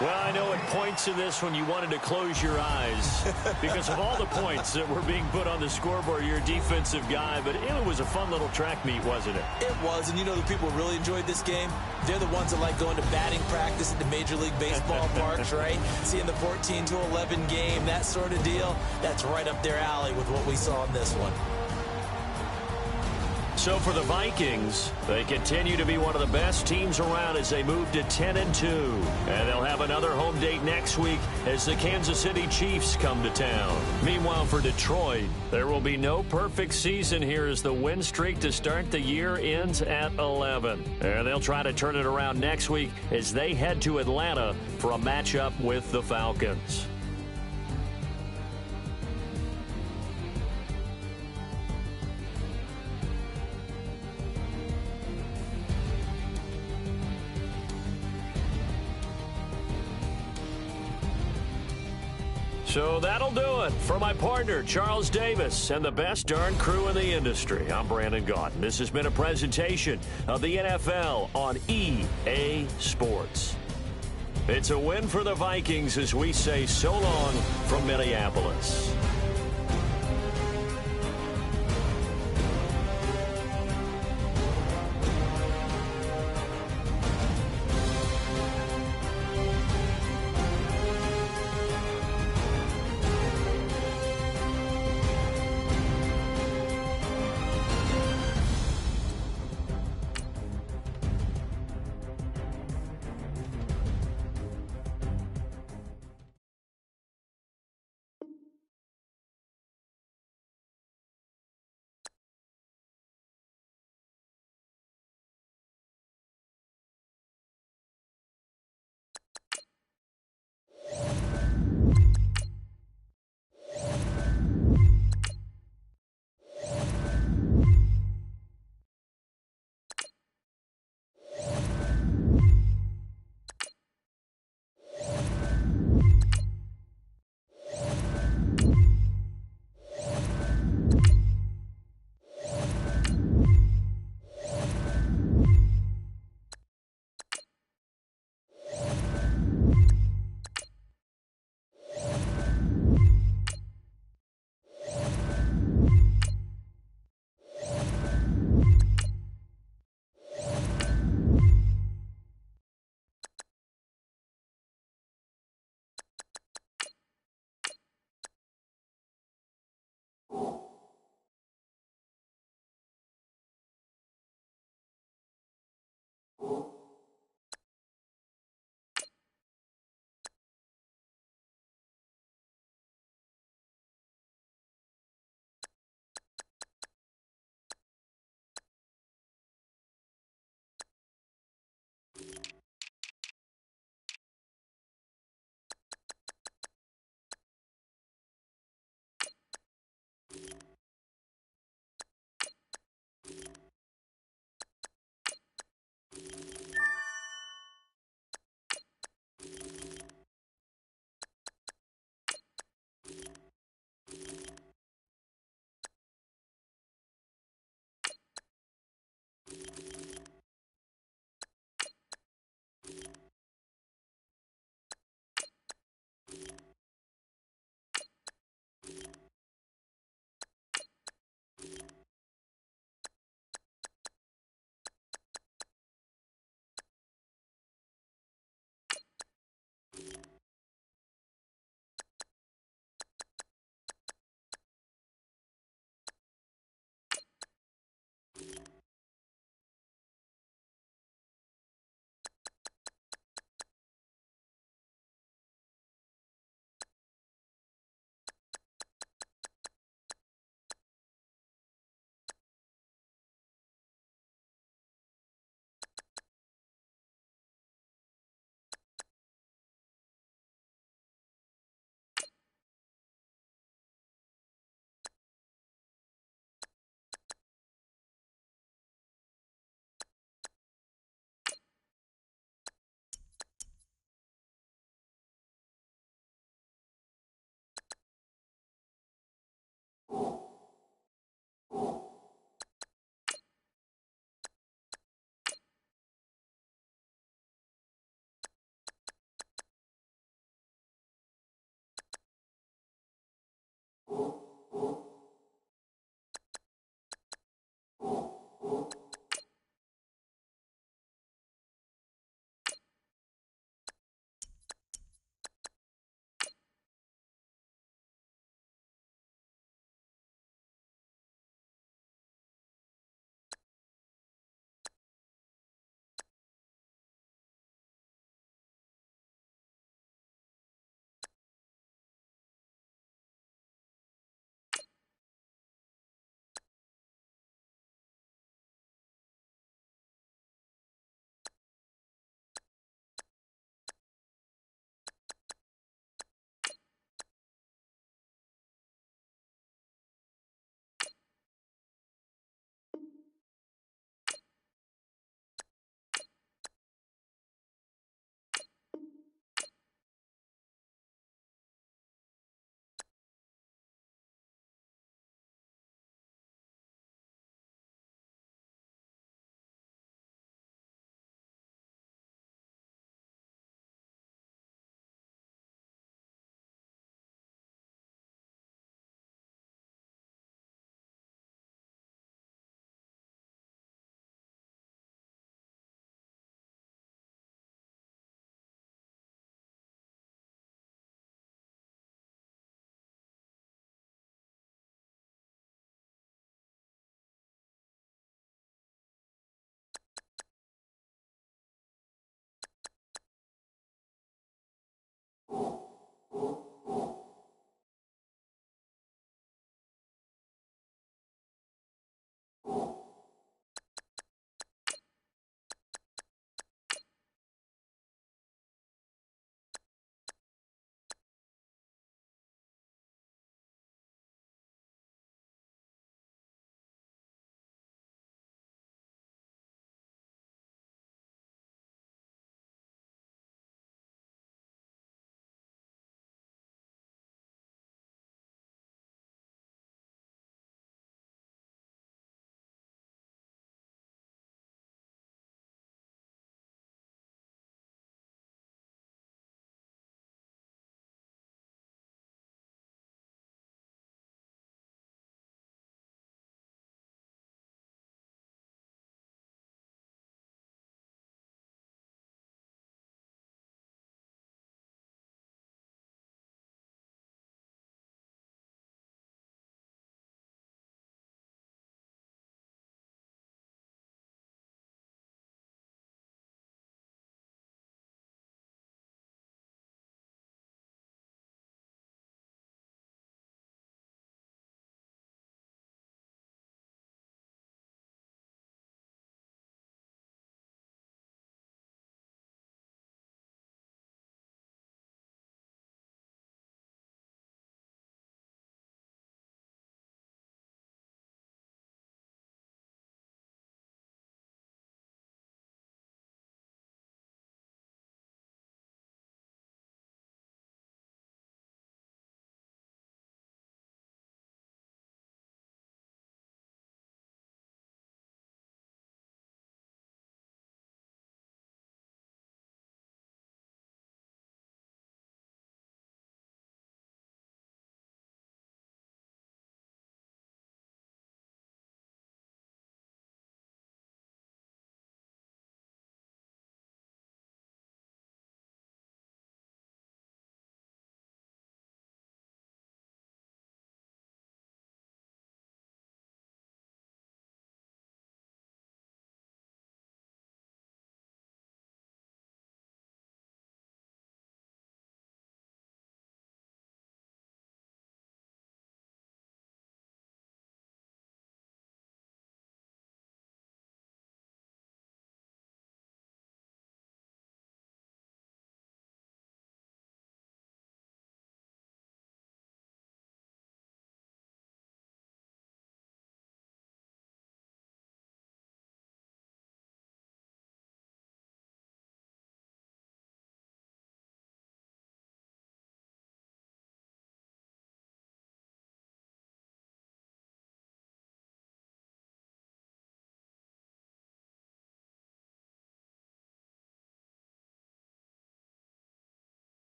Well, I know at points in this when you wanted to close your eyes because of all the points that were being put on the scoreboard. You're a defensive guy, but it was a fun little track meet, wasn't it? It was, and you know the people who really enjoyed this game? They're the ones that like going to batting practice at the Major League Baseball parks, right? Seeing the 14-11 game, that sort of deal, that's right up their alley with what we saw in this one. So for the Vikings, they continue to be one of the best teams around as they move to 10-2. And they'll have another home date next week as the Kansas City Chiefs come to town. Meanwhile, for Detroit, there will be no perfect season here as the win streak to start the year ends at 11. And they'll try to turn it around next week as they head to Atlanta for a matchup with the Falcons. So that'll do it. For my partner, Charles Davis, and the best darn crew in the industry, I'm Brandon Gaudin. This has been a presentation of the NFL on EA Sports. It's a win for the Vikings as we say so long from Minneapolis.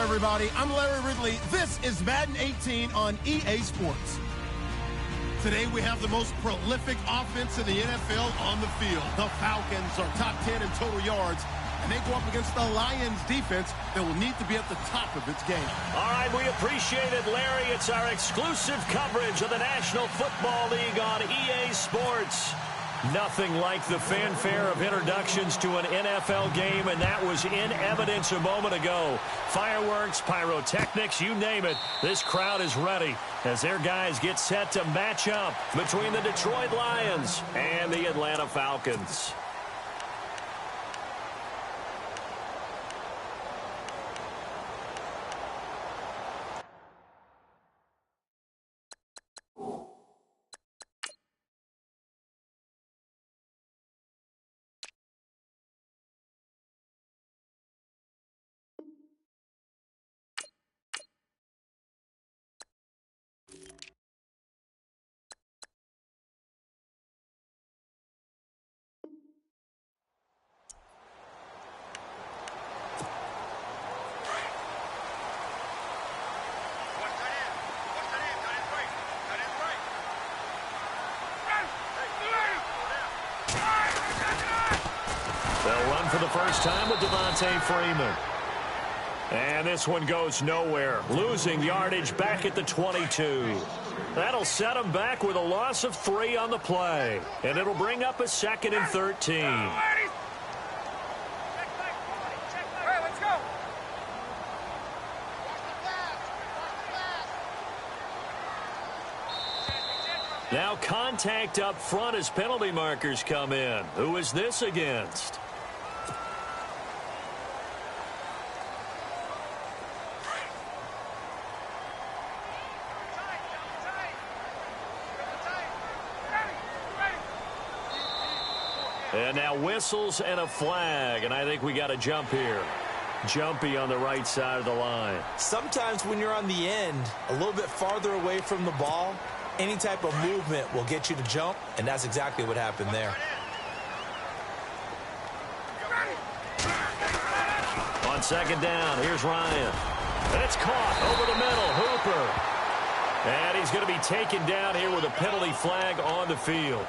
everybody. I'm Larry Ridley. This is Madden 18 on EA Sports. Today we have the most prolific offense in the NFL on the field. The Falcons are top 10 in total yards, and they go up against the Lions defense that will need to be at the top of its game. All right, we appreciate it, Larry. It's our exclusive coverage of the National Football League on EA Sports. Nothing like the fanfare of introductions to an NFL game, and that was in evidence a moment ago. Fireworks, pyrotechnics, you name it. This crowd is ready as their guys get set to match up between the Detroit Lions and the Atlanta Falcons. They'll run for the first time with Devontae Freeman. And this one goes nowhere, losing yardage back at the 22. That'll set them back with a loss of 3 on the play. And it'll bring up a 2nd and 13. Now contact up front as penalty markers come in. Who is this against? And now whistles and a flag, and I think we got a jump here. Jumpy on the right side of the line. Sometimes when you're on the end, a little bit farther away from the ball, any type of movement will get you to jump, and that's exactly what happened there. On 2nd down, here's Ryan. It's caught over the middle, Hooper. And he's going to be taken down here with a penalty flag on the field.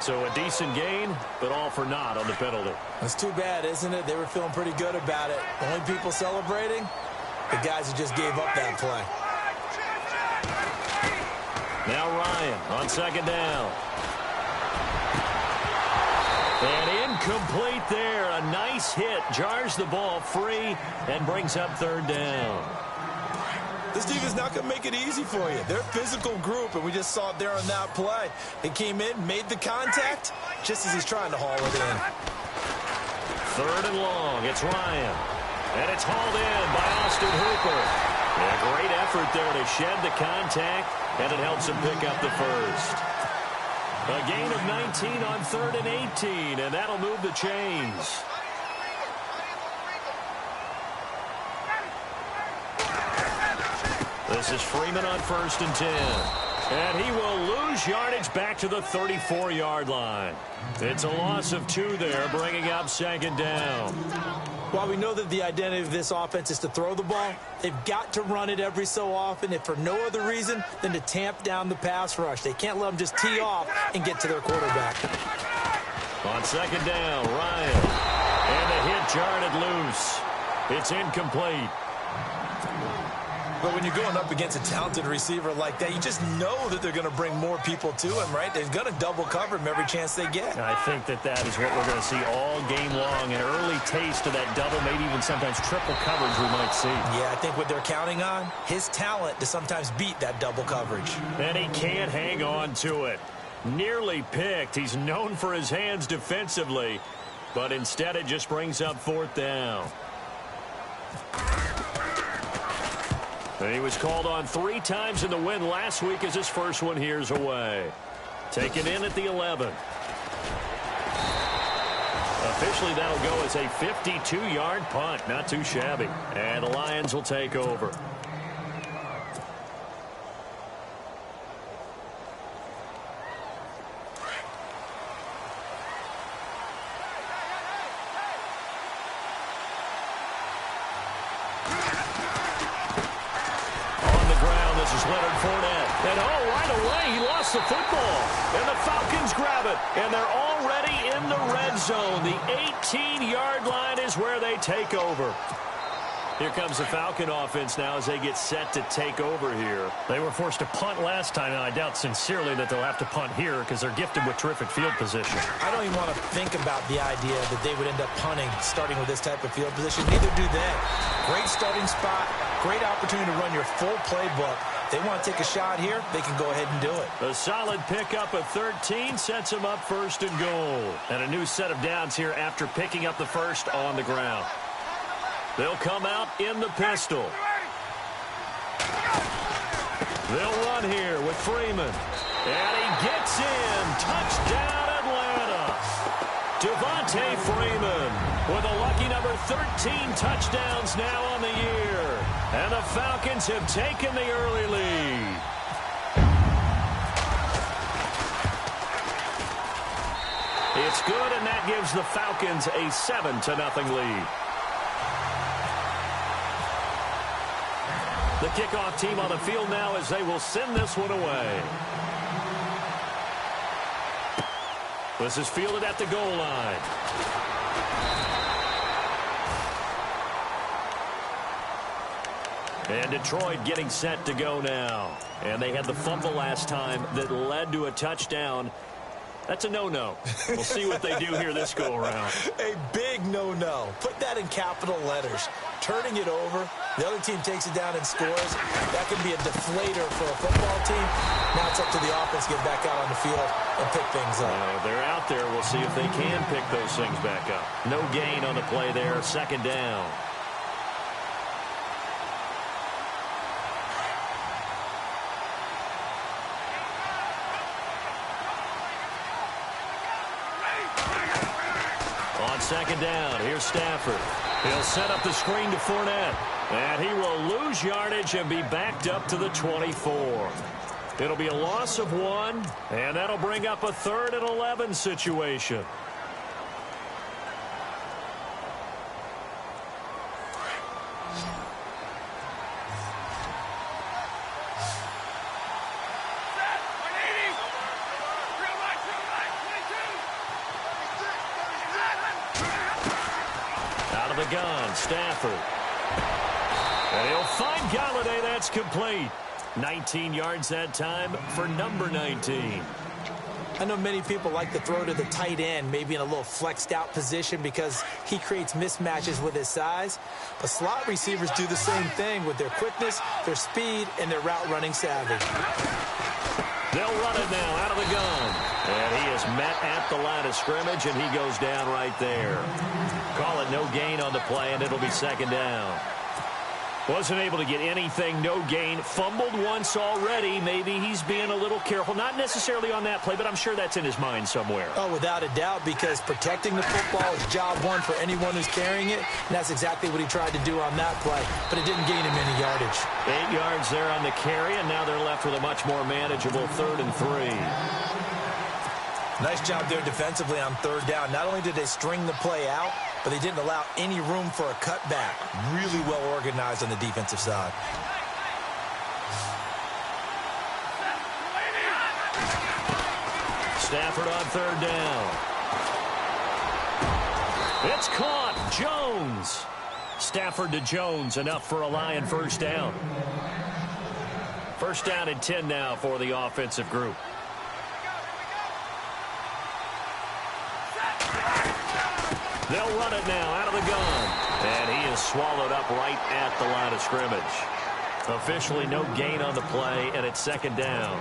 So a decent gain, but all for naught on the penalty. That's too bad, isn't it? They were feeling pretty good about it. The only people celebrating, the guys who just gave up that play. Now Ryan on 2nd down. And incomplete there. A nice hit. Jars the ball free and brings up 3rd down. This defense is not going to make it easy for you. They're a physical group, and we just saw it there on that play. They came in, made the contact, just as he's trying to haul it in. 3rd and long. It's Ryan. And it's hauled in by Austin Hooper. And a great effort there to shed the contact, and it helps him pick up the first. A gain of 19 on 3rd and 18, and that'll move the chains. This is Freeman on 1st and 10. And he will lose yardage back to the 34-yard line. It's a loss of 2 there, bringing up 2nd down. While we know that the identity of this offense is to throw the ball, they've got to run it every so often, if for no other reason than to tamp down the pass rush. They can't let them just tee off and get to their quarterback. On 2nd down, Ryan. And the hit jarred it loose. It's incomplete. But when you're going up against a talented receiver like that, you just know that they're going to bring more people to him, right? They're going to double cover him every chance they get. I think that is what we're going to see all game long. An early taste of that double, maybe even sometimes triple coverage we might see. Yeah, I think what they're counting on, his talent to sometimes beat that double coverage. And he can't hang on to it. Nearly picked. He's known for his hands defensively, but instead it just brings up 4th down. And he was called on 3 times in the win last week as his first one here's away. Taken in at the 11. Officially, that'll go as a 52-yard punt. Not too shabby. And the Lions will take over. Fournette. And, right away, he lost the football. And the Falcons grab it. And they're already in the red zone. The 18-yard line is where they take over. Here comes the Falcon offense now as they get set to take over here. They were forced to punt last time, and I doubt sincerely that they'll have to punt here because they're gifted with terrific field position. I don't even want to think about the idea that they would end up punting starting with this type of field position. Neither do they. Great starting spot, great opportunity to run your full playbook. They want to take a shot here, they can go ahead and do it. A solid pickup of 13 sets them up first and goal. And a new set of downs here after picking up the first on the ground. They'll come out in the pistol. They'll run here with Freeman. And he gets in. Touchdown, Atlanta. Devontae Freeman with a lucky number 13 touchdowns now on the year. And the Falcons have taken the early lead. It's good, and that gives the Falcons a 7-0 lead. The kickoff team on the field now as they will send this one away. This is fielded at the goal line. And Detroit getting set to go now. And they had the fumble last time that led to a touchdown. That's a no-no. We'll see what they do here this go-around. A big no-no. Put that in capital letters. Turning it over, the other team takes it down and scores. That can be a deflator for a football team. Now it's up to the offense to get back out on the field and pick things up. They're out there. We'll see if they can pick those things back up. No gain on the play there. Second down. On second down, here's Stafford. He'll set up the screen to Fournette. And he will lose yardage and be backed up to the 24. It'll be a loss of 1, and that'll bring up a 3rd and 11 situation. Out of the gun, Stafford. And he'll find Galladay. That's complete. 19 yards that time for number 19. I know many people like to throw to the tight end, maybe in a little flexed out position because he creates mismatches with his size. But slot receivers do the same thing with their quickness, their speed, and their route running savvy. They'll run it now out of the gun. And he is met at the line of scrimmage, and he goes down right there. Call it no gain on the play, and it'll be second down. Wasn't able to get anything, no gain. Fumbled once already. Maybe he's being a little careful. Not necessarily on that play, but I'm sure that's in his mind somewhere. Oh, without a doubt, because protecting the football is job one for anyone who's carrying it, and that's exactly what he tried to do on that play, but it didn't gain him any yardage. 8 yards there on the carry, and now they're left with a much more manageable 3rd and 3. Nice job there defensively on 3rd down. Not only did they string the play out, but they didn't allow any room for a cutback. Really well organized on the defensive side. Stafford on 3rd down. It's caught. Jones. Stafford to Jones. Enough for a Lion first down. First down and 10 now for the offensive group. They'll run it now out of the gun. And he is swallowed up right at the line of scrimmage. Officially no gain on the play, and it's second down.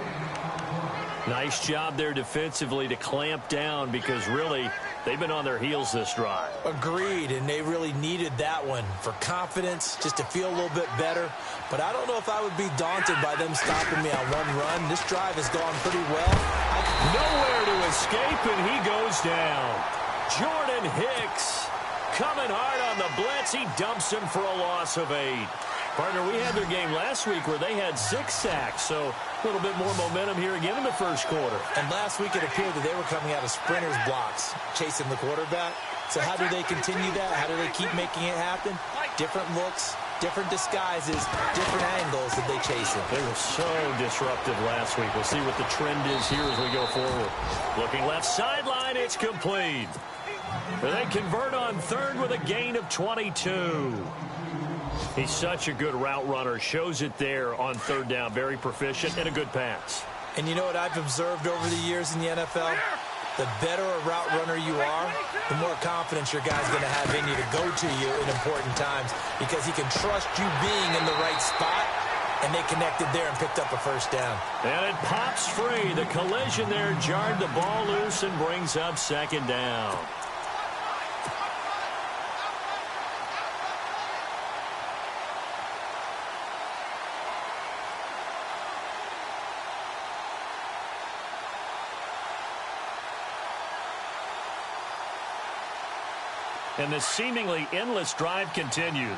Nice job there defensively to clamp down because really they've been on their heels this drive. Agreed, and they really needed that one for confidence, just to feel a little bit better. But I don't know if I would be daunted by them stopping me on one run. This drive has gone pretty well. Nowhere to escape, and he goes down. Jordan Hicks coming hard on the blitz. He dumps him for a loss of 8. Partner, we had their game last week where they had 6 sacks, so a little bit more momentum here again in the first quarter. And last week it appeared that they were coming out of sprinters blocks, chasing the quarterback. So how do they continue that? How do they keep making it happen? Different looks, different disguises, different angles that they chase it. They were so disruptive last week. We'll see what the trend is here as we go forward. Looking left sideline, it's complete. They convert on third with a gain of 22. He's such a good route runner. Shows it there on third down. Very proficient and a good pass. And you know what I've observed over the years in the NFL? The better a route runner you are, the more confidence your guy's going to have in you to go to you in important times because he can trust you being in the right spot, and they connected there and picked up a first down. And it pops free. The collision there jarred the ball loose and brings up second down. And the seemingly endless drive continues.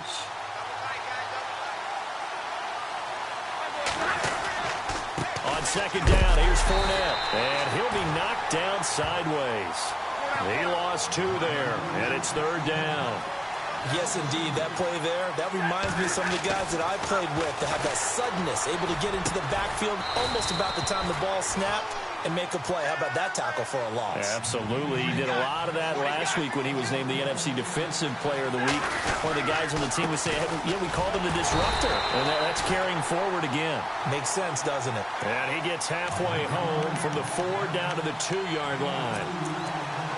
On second down, here's Fournette. And he'll be knocked down sideways. He lost 2 there, and it's third down. Yes, indeed. That play there, that reminds me of some of the guys that I played with that have that suddenness, able to get into the backfield almost about the time the ball snapped and make a play. How about that tackle for a loss? Absolutely. He did a lot of that last week when he was named the NFC Defensive Player of the Week. One of the guys on the team would say, yeah, we called him the disruptor. And that's carrying forward again. Makes sense, doesn't it? And he gets halfway home from the 4 down to the 2-yard line.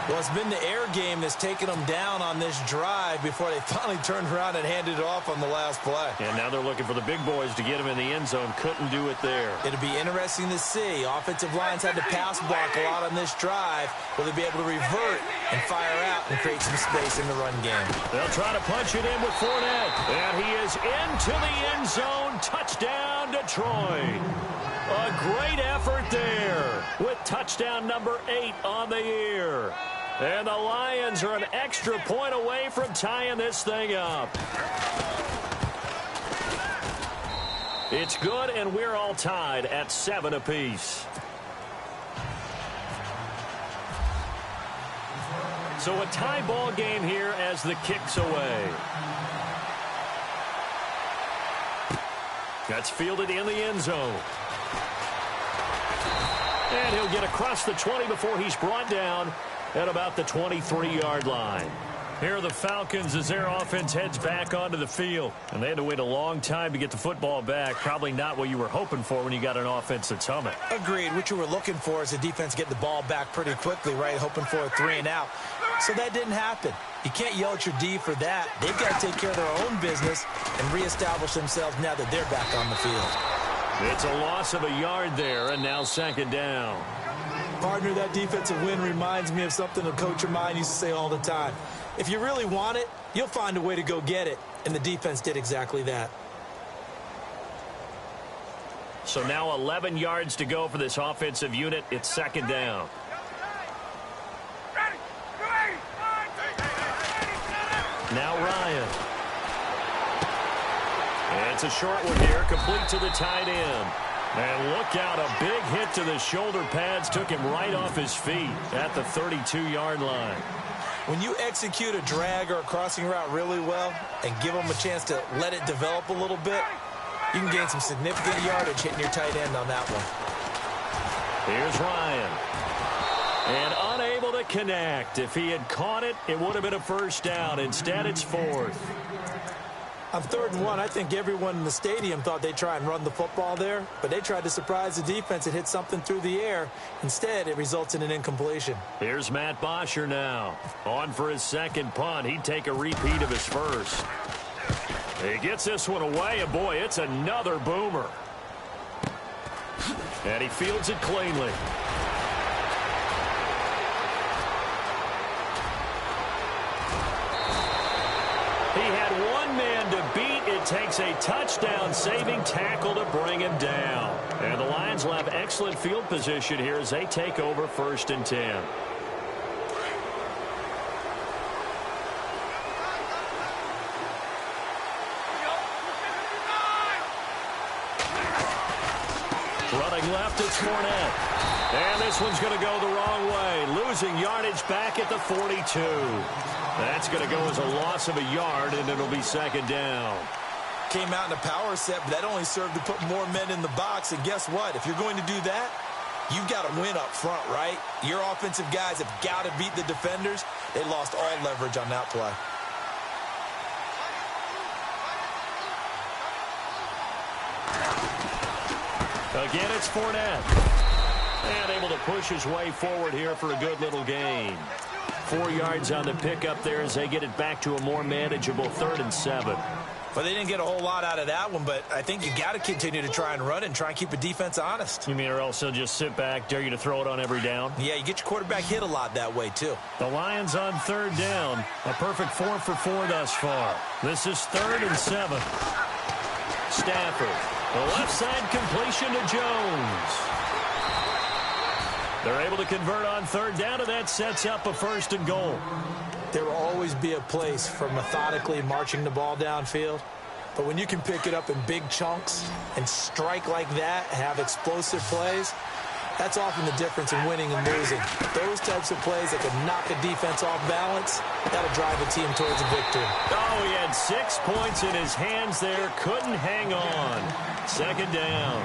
Well, it's been the air game that's taken them down on this drive before they finally turned around and handed it off on the last play. And now they're looking for the big boys to get him in the end zone. Couldn't do it there. It'll be interesting to see. Offensive lines had to pass block a lot on this drive. Will they be able to revert and fire out and create some space in the run game? They'll try to punch it in with Fournette. And he is into the end zone. Touchdown, Detroit. A great effort there with touchdown number 8 on the year. And the Lions are an extra point away from tying this thing up. It's good, and we're all tied at 7 apiece. So a tie ball game here as the kick's away. That's fielded in the end zone. And he'll get across the 20 before he's brought down at about the 23-yard line. Here are the Falcons as their offense heads back onto the field. And they had to wait a long time to get the football back. Probably not what you were hoping for when you got an offense that's humming. Agreed. What you were looking for is the defense getting the ball back pretty quickly, right? Hoping for a 3 and out. So that didn't happen. You can't yell at your D for that. They've got to take care of their own business and reestablish themselves now that they're back on the field. It's a loss of a yard there, and now second down. Partner, that defensive win reminds me of something a coach of mine used to say all the time. If you really want it, you'll find a way to go get it. And the defense did exactly that. So now 11 yards to go for this offensive unit. It's second down. Now Ryan. And it's a short one here, complete to the tight end. And look out, a big hit to the shoulder pads took him right off his feet at the 32-yard line. When you execute a drag or a crossing route really well and give them a chance to let it develop a little bit, you can gain some significant yardage hitting your tight end on that one. Here's Ryan. And unable to connect. If he had caught it, it would have been a first down. Instead, it's 4th. On 3rd and 1, I think everyone in the stadium thought they'd try and run the football there, but they tried to surprise the defense and hit something through the air. Instead, it results in an incompletion. Here's Matt Bosher now. On for his second punt. He'd take a repeat of his first. He gets this one away, and boy, it's another boomer. And he fields it cleanly. He had one man to beat. It takes a touchdown-saving tackle to bring him down. And the Lions will have excellent field position here as they take over 1st and 10. Running left, it's Fournette. And this one's going to go the wrong way. Losing yardage back at the 42. That's going to go as a loss of a yard, and it'll be second down. came out in a power set, but that only served to put more men in the box. And guess what? If you're going to do that, you've got to win up front, right? Your offensive guys have got to beat the defenders. They lost all leverage on that play. Again, it's Fournette. And able to push his way forward here for a good little gain. 4 yards on the pickup there as they get it back to a more manageable 3rd and 7. Well, they didn't get a whole lot out of that one, but I think you got to continue to try and run it and try and keep the defense honest. You mean or else they'll just sit back, dare you to throw it on every down? Yeah, you get your quarterback hit a lot that way, too. The Lions on 3rd down. A perfect 4 for 4 thus far. This is 3rd and 7. Stafford. The left side completion to Jones. They're able to convert on 3rd down, and that sets up a 1st and goal. There will always be a place for methodically marching the ball downfield. But when you can pick it up in big chunks and strike like that, have explosive plays, that's often the difference in winning and losing. Those types of plays that can knock a defense off balance, that'll drive a team towards a victory. Oh, he had 6 points in his hands there. Couldn't hang on. 2nd down.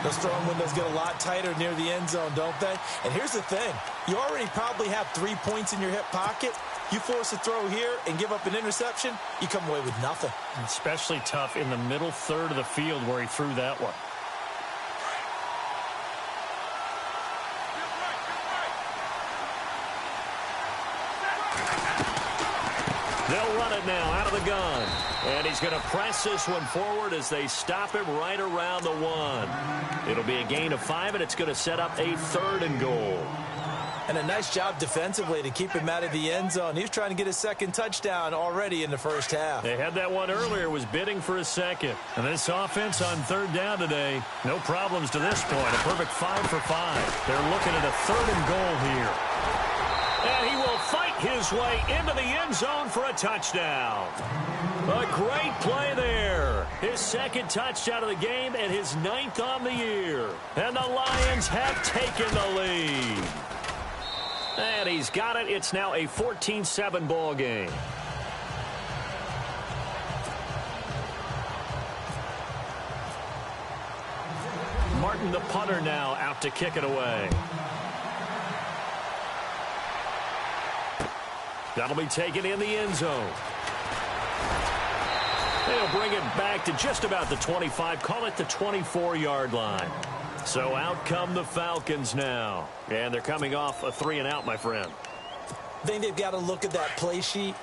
Those throwing windows get a lot tighter near the end zone, don't they? And here's the thing. You already probably have 3 points in your hip pocket. You force a throw here and give up an interception, you come away with nothing. Especially tough in the middle 3rd of the field where he threw that one. They'll run it now out of the gun. And he's going to press this one forward as they stop him right around the 1. It'll be a gain of 5, and it's going to set up a 3rd and goal. And a nice job defensively to keep him out of the end zone. He was trying to get his 2nd touchdown already in the 1st half. They had that one earlier, was bidding for a 2nd. And this offense on 3rd down today, no problems to this point. A perfect 5 for 5. They're looking at a 3rd and goal here. And he will fight his way into the end zone for a touchdown. A great play there. His 2nd touchdown of the game and his 9th on the year. And the Lions have taken the lead. And he's got it. It's now a 14-7 ball game. Martin, the punter, now out to kick it away. That'll be taken in the end zone. They'll bring it back to just about the 25, call it the 24-yard line. So out come the Falcons now. And they're coming off a 3-and-out, my friend. I think they've got to look at that play sheet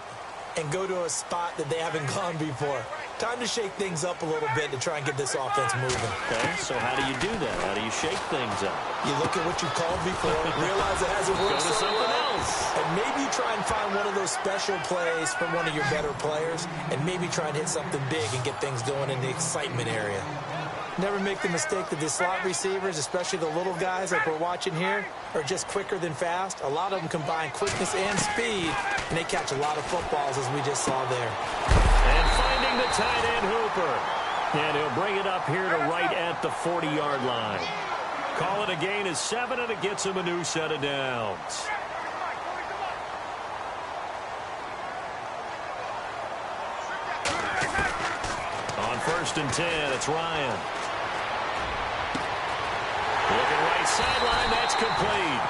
and go to a spot that they haven't gone before. Time to shake things up a little bit to try and get this offense moving. Okay, so how do you do that? How do you shake things up? You look at what you called before, realize it hasn't worked Go to something else. and maybe try and find one of those special plays from one of your better players, and maybe try and hit something big and get things going in the excitement area. Never make the mistake that the slot receivers, especially the little guys like we're watching here, are just quicker than fast. A lot of them combine quickness and speed, and they catch a lot of footballs, as we just saw there. And finding the tight end, Hooper. And he'll bring it up here to right at the 40-yard line. Call it a gain of 7, and it gets him a new set of downs. On 1st and 10, it's Ryan. Looking right sideline, that's complete.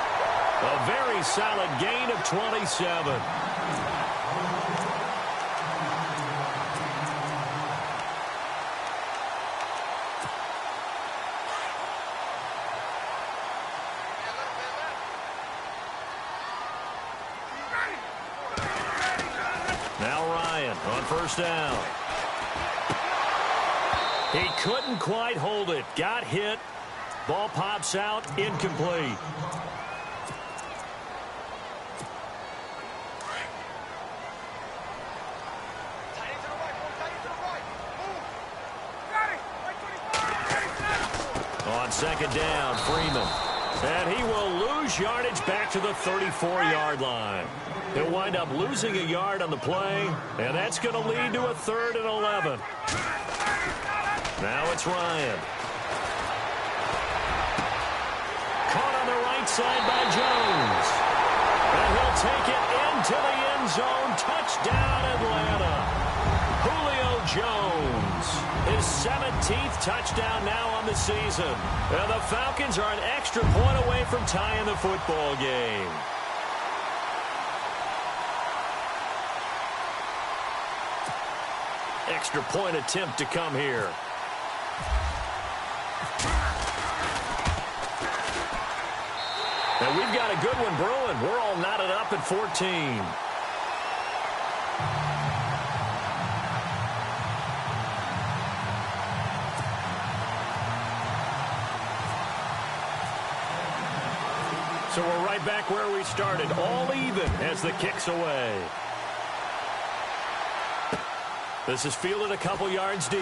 A very solid gain of 27. Now Ryan on 1st down. He couldn't quite hold it. Got hit. Ball pops out. Incomplete. On 2nd down, Freeman. And he will lose yardage back to the 34-yard line. He'll wind up losing a yard on the play, and that's going to lead to a 3rd and 11. Now it's Ryan. Caught on the right side by Jones. And he'll take it into the end zone. Touchdown, Atlanta. Julio Jones. His 17th touchdown now on the season. And the Falcons are an extra point away from tying the football game. Extra point attempt to come here. And we've got a good one brewing. We're all knotted up at 14. So we're right back where we started, all even as the kick's away. This is fielded a couple yards deep.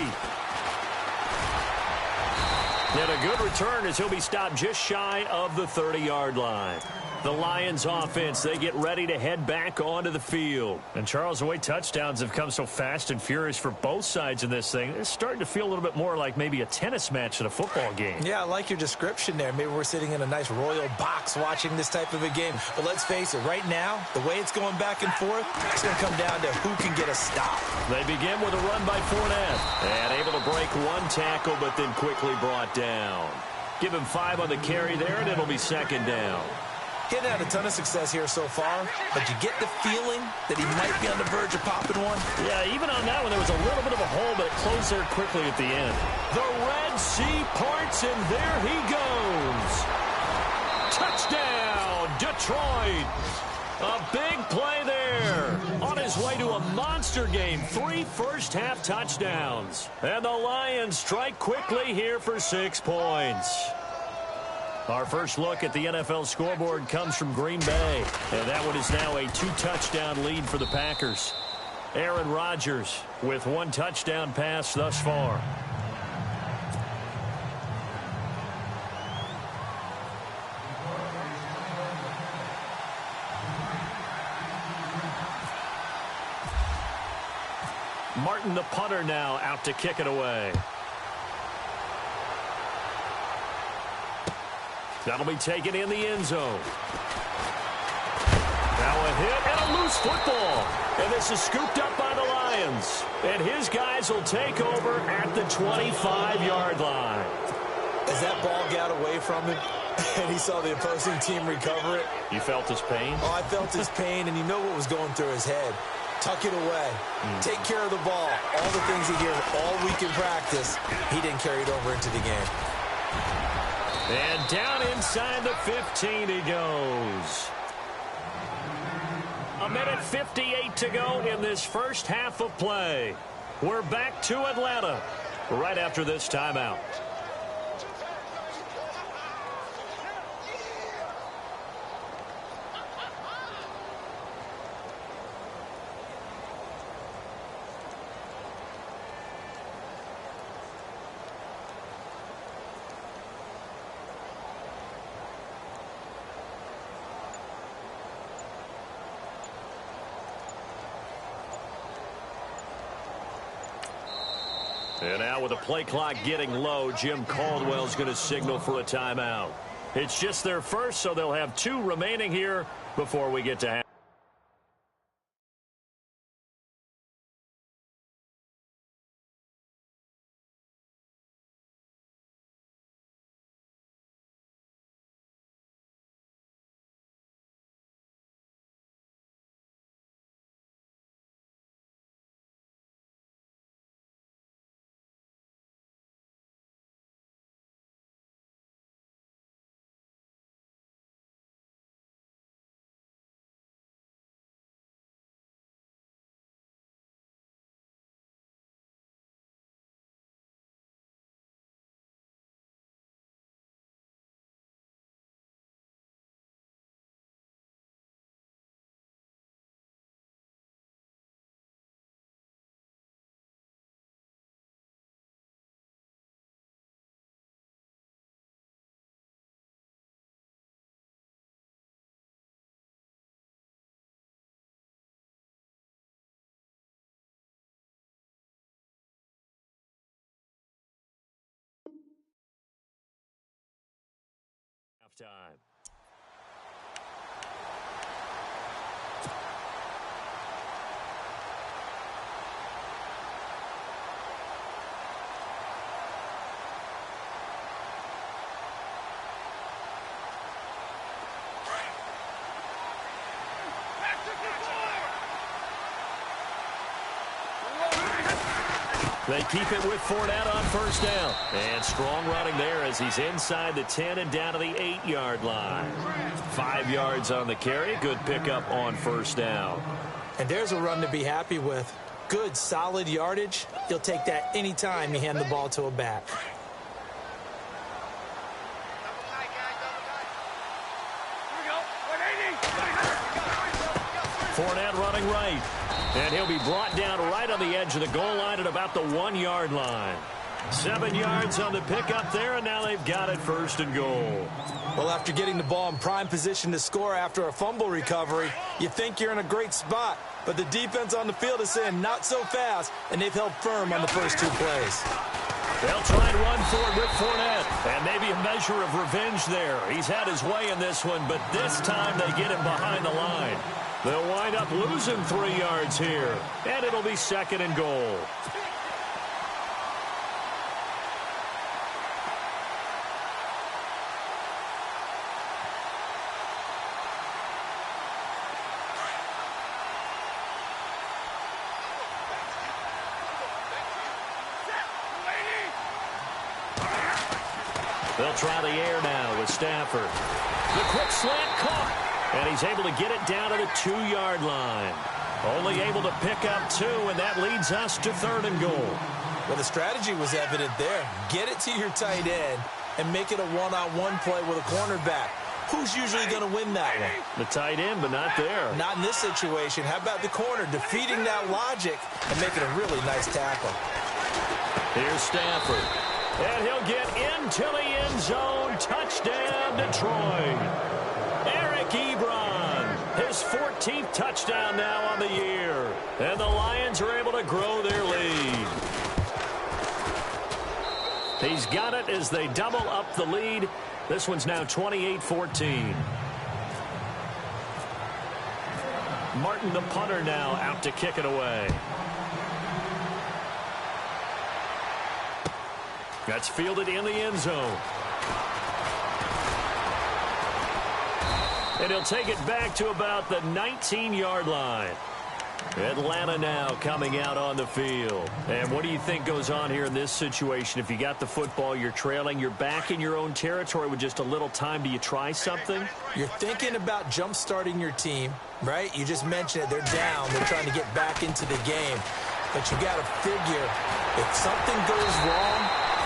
And a good return as he'll be stopped just shy of the 30-yard line. The Lions offense, they get ready to head back onto the field. And Charles, the way touchdowns have come so fast and furious for both sides in this thing, it's starting to feel a little bit more like maybe a tennis match than a football game. Yeah, I like your description there. Maybe we're sitting in a nice royal box watching this type of a game. But let's face it, right now, the way it's going back and forth, it's going to come down to who can get a stop. They begin with a run by Fournette. And able to break one tackle, but then quickly brought down. Give him 5 on the carry there, and it'll be second down. Getting had a ton of success here so far, but you get the feeling that he might be on the verge of popping one. Yeah, even on that one, there was a little bit of a hole, but it closed there quickly at the end. The Red Sea parts, and there he goes. Touchdown, Detroit. A big play there. On his way to a monster game, 3 first-half touchdowns. And the Lions strike quickly here for 6 points. Our first look at the NFL scoreboard comes from Green Bay. And that one is now a 2-touchdown lead for the Packers. Aaron Rodgers with 1 touchdown pass thus far. Martin, the punter, now out to kick it away. That'll be taken in the end zone. Now a hit and a loose football. And this is scooped up by the Lions. And his guys will take over at the 25-yard line. As that ball got away from him and he saw the opposing team recover it. You felt his pain? Oh, I felt his pain, and you know what was going through his head. Tuck it away. Take care of the ball. All the things he heard all week in practice, he didn't carry it over into the game. And down inside the 15 he goes. 1:58 to go in this first half of play. We're back to Atlanta right after this timeout. And now with the play clock getting low, Jim Caldwell's going to signal for a timeout. It's just their first, so they'll have 2 remaining here before we get to half. Halftime. They keep it with Fournette on first down. And strong running there as he's inside the 10 and down to the 8-yard line. 5 yards on the carry. Good pickup on first down. And there's a run to be happy with. Good, solid yardage. He'll take that anytime you hand the ball to a back. Fournette running right. And he'll be brought down right on the edge of the goal line at about the 1-yard line. 7 yards on the pickup there, and now they've got it first and goal. Well, after getting the ball in prime position to score after a fumble recovery, you think you're in a great spot. But the defense on the field is saying not so fast, and they've held firm on the first 2 plays. They'll try and run for it with Fournette. And maybe a measure of revenge there. He's had his way in this one, but this time they get him behind the line. They'll wind up losing 3 yards here. And it'll be second and goal. They'll try the air now with Stafford. The quick slant caught. And he's able to get it down to the 2-yard line. Only able to pick up 2, and that leads us to third and goal. Well, the strategy was evident there. Get it to your tight end and make it a one-on-one play with a cornerback. Who's usually going to win that one? The tight end, but not there. Not in this situation. How about the corner defeating that logic and making a really nice tackle? Here's Stafford. And he'll get into the end zone. Touchdown, Detroit. Eric Ebron, his 14th touchdown now on the year. And the Lions are able to grow their lead. He's got it as they double up the lead. This one's now 28-14. Martin, the punter, now out to kick it away. That's fielded in the end zone. And he'll take it back to about the 19-yard line. Atlanta now coming out on the field. And what do you think goes on here in this situation? If you got the football, you're trailing, you're back in your own territory with just a little time. Do you try something? You're thinking about jump-starting your team, right? You just mentioned it. They're down. They're trying to get back into the game. But you got to figure, if something goes wrong,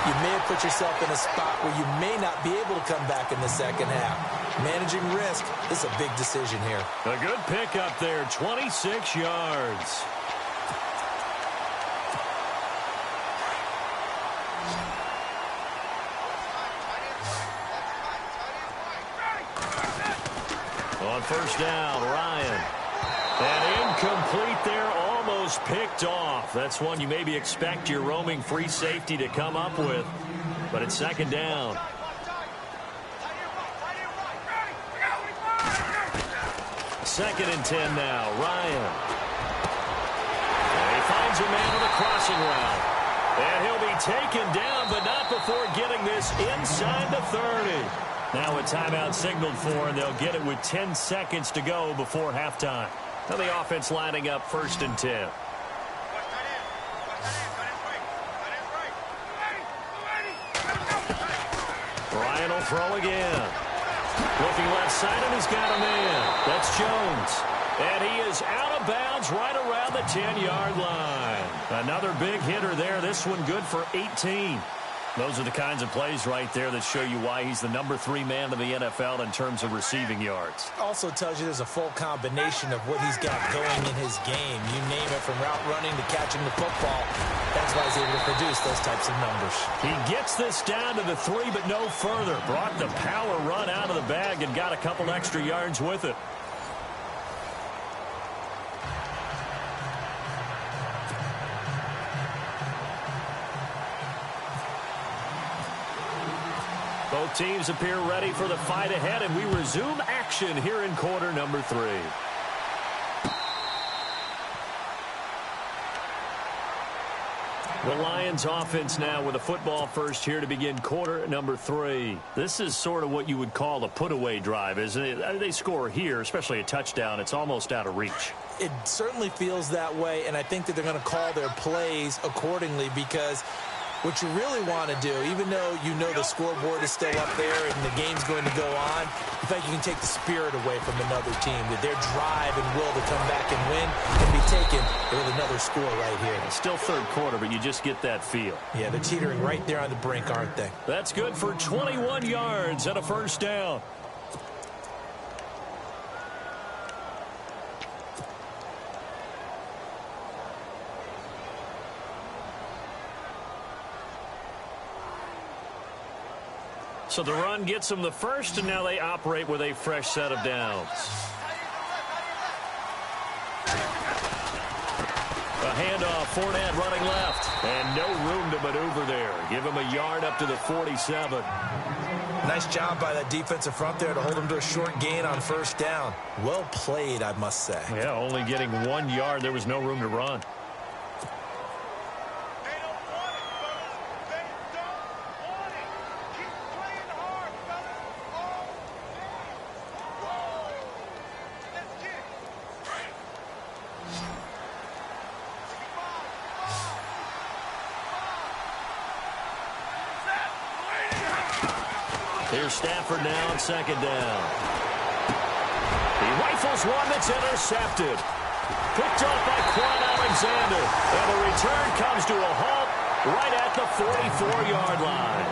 you may have put yourself in a spot where you may not be able to come back in the second half. Managing risk is a big decision here. A good pickup there, 26 yards. On first down, Ryan. And incomplete there, almost picked off. That's one you maybe expect your roaming free safety to come up with. But it's second down. Second and 10 now, Ryan. And he finds a man on the crossing route. And he'll be taken down, but not before getting this inside the 30. Now a timeout signaled for, and they'll get it with 10 seconds to go before halftime. Now the offense lining up first and 10. Ryan will throw again. Looking left side, and he's got a man. That's Jones. And he is out of bounds right around the 10-yard line. Another big hitter there. This one good for 18. Those are the kinds of plays right there that show you why he's the number 3 man in the NFL in terms of receiving yards. Also tells you there's a full combination of what he's got going in his game. You name it, from route running to catching the football. That's why he's able to produce those types of numbers. He gets this down to the 3, but no further. Brought the power run out of the bag and got a couple extra yards with it. Both teams appear ready for the fight ahead, and we resume action here in quarter number 3. The Lions offense now with a football first here to begin quarter number 3. This is sort of what you would call a put-away drive, isn't it? They score here, especially a touchdown. It's almost out of reach. It certainly feels that way, and I think that they're going to call their plays accordingly, because what you really want to do, even though you know the scoreboard is still up there and the game's going to go on, you think you can take the spirit away from another team, that their drive and will to come back and win can be taken with another score right here. It's still third quarter, but you just get that feel. Yeah, they're teetering right there on the brink, aren't they? That's good for 21 yards and a first down. So the run gets them the first, and now they operate with a fresh set of downs. A handoff, Fournette running left, and no room to maneuver there. Give him a yard up to the 47. Nice job by that defensive front there to hold him to a short gain on first down. Well played, I must say. Yeah, only getting 1 yard. There was no room to run. Here's Stafford now on second down. He rifles one that's intercepted. Picked up by Quan Alexander. And the return comes to a halt right at the 44-yard line.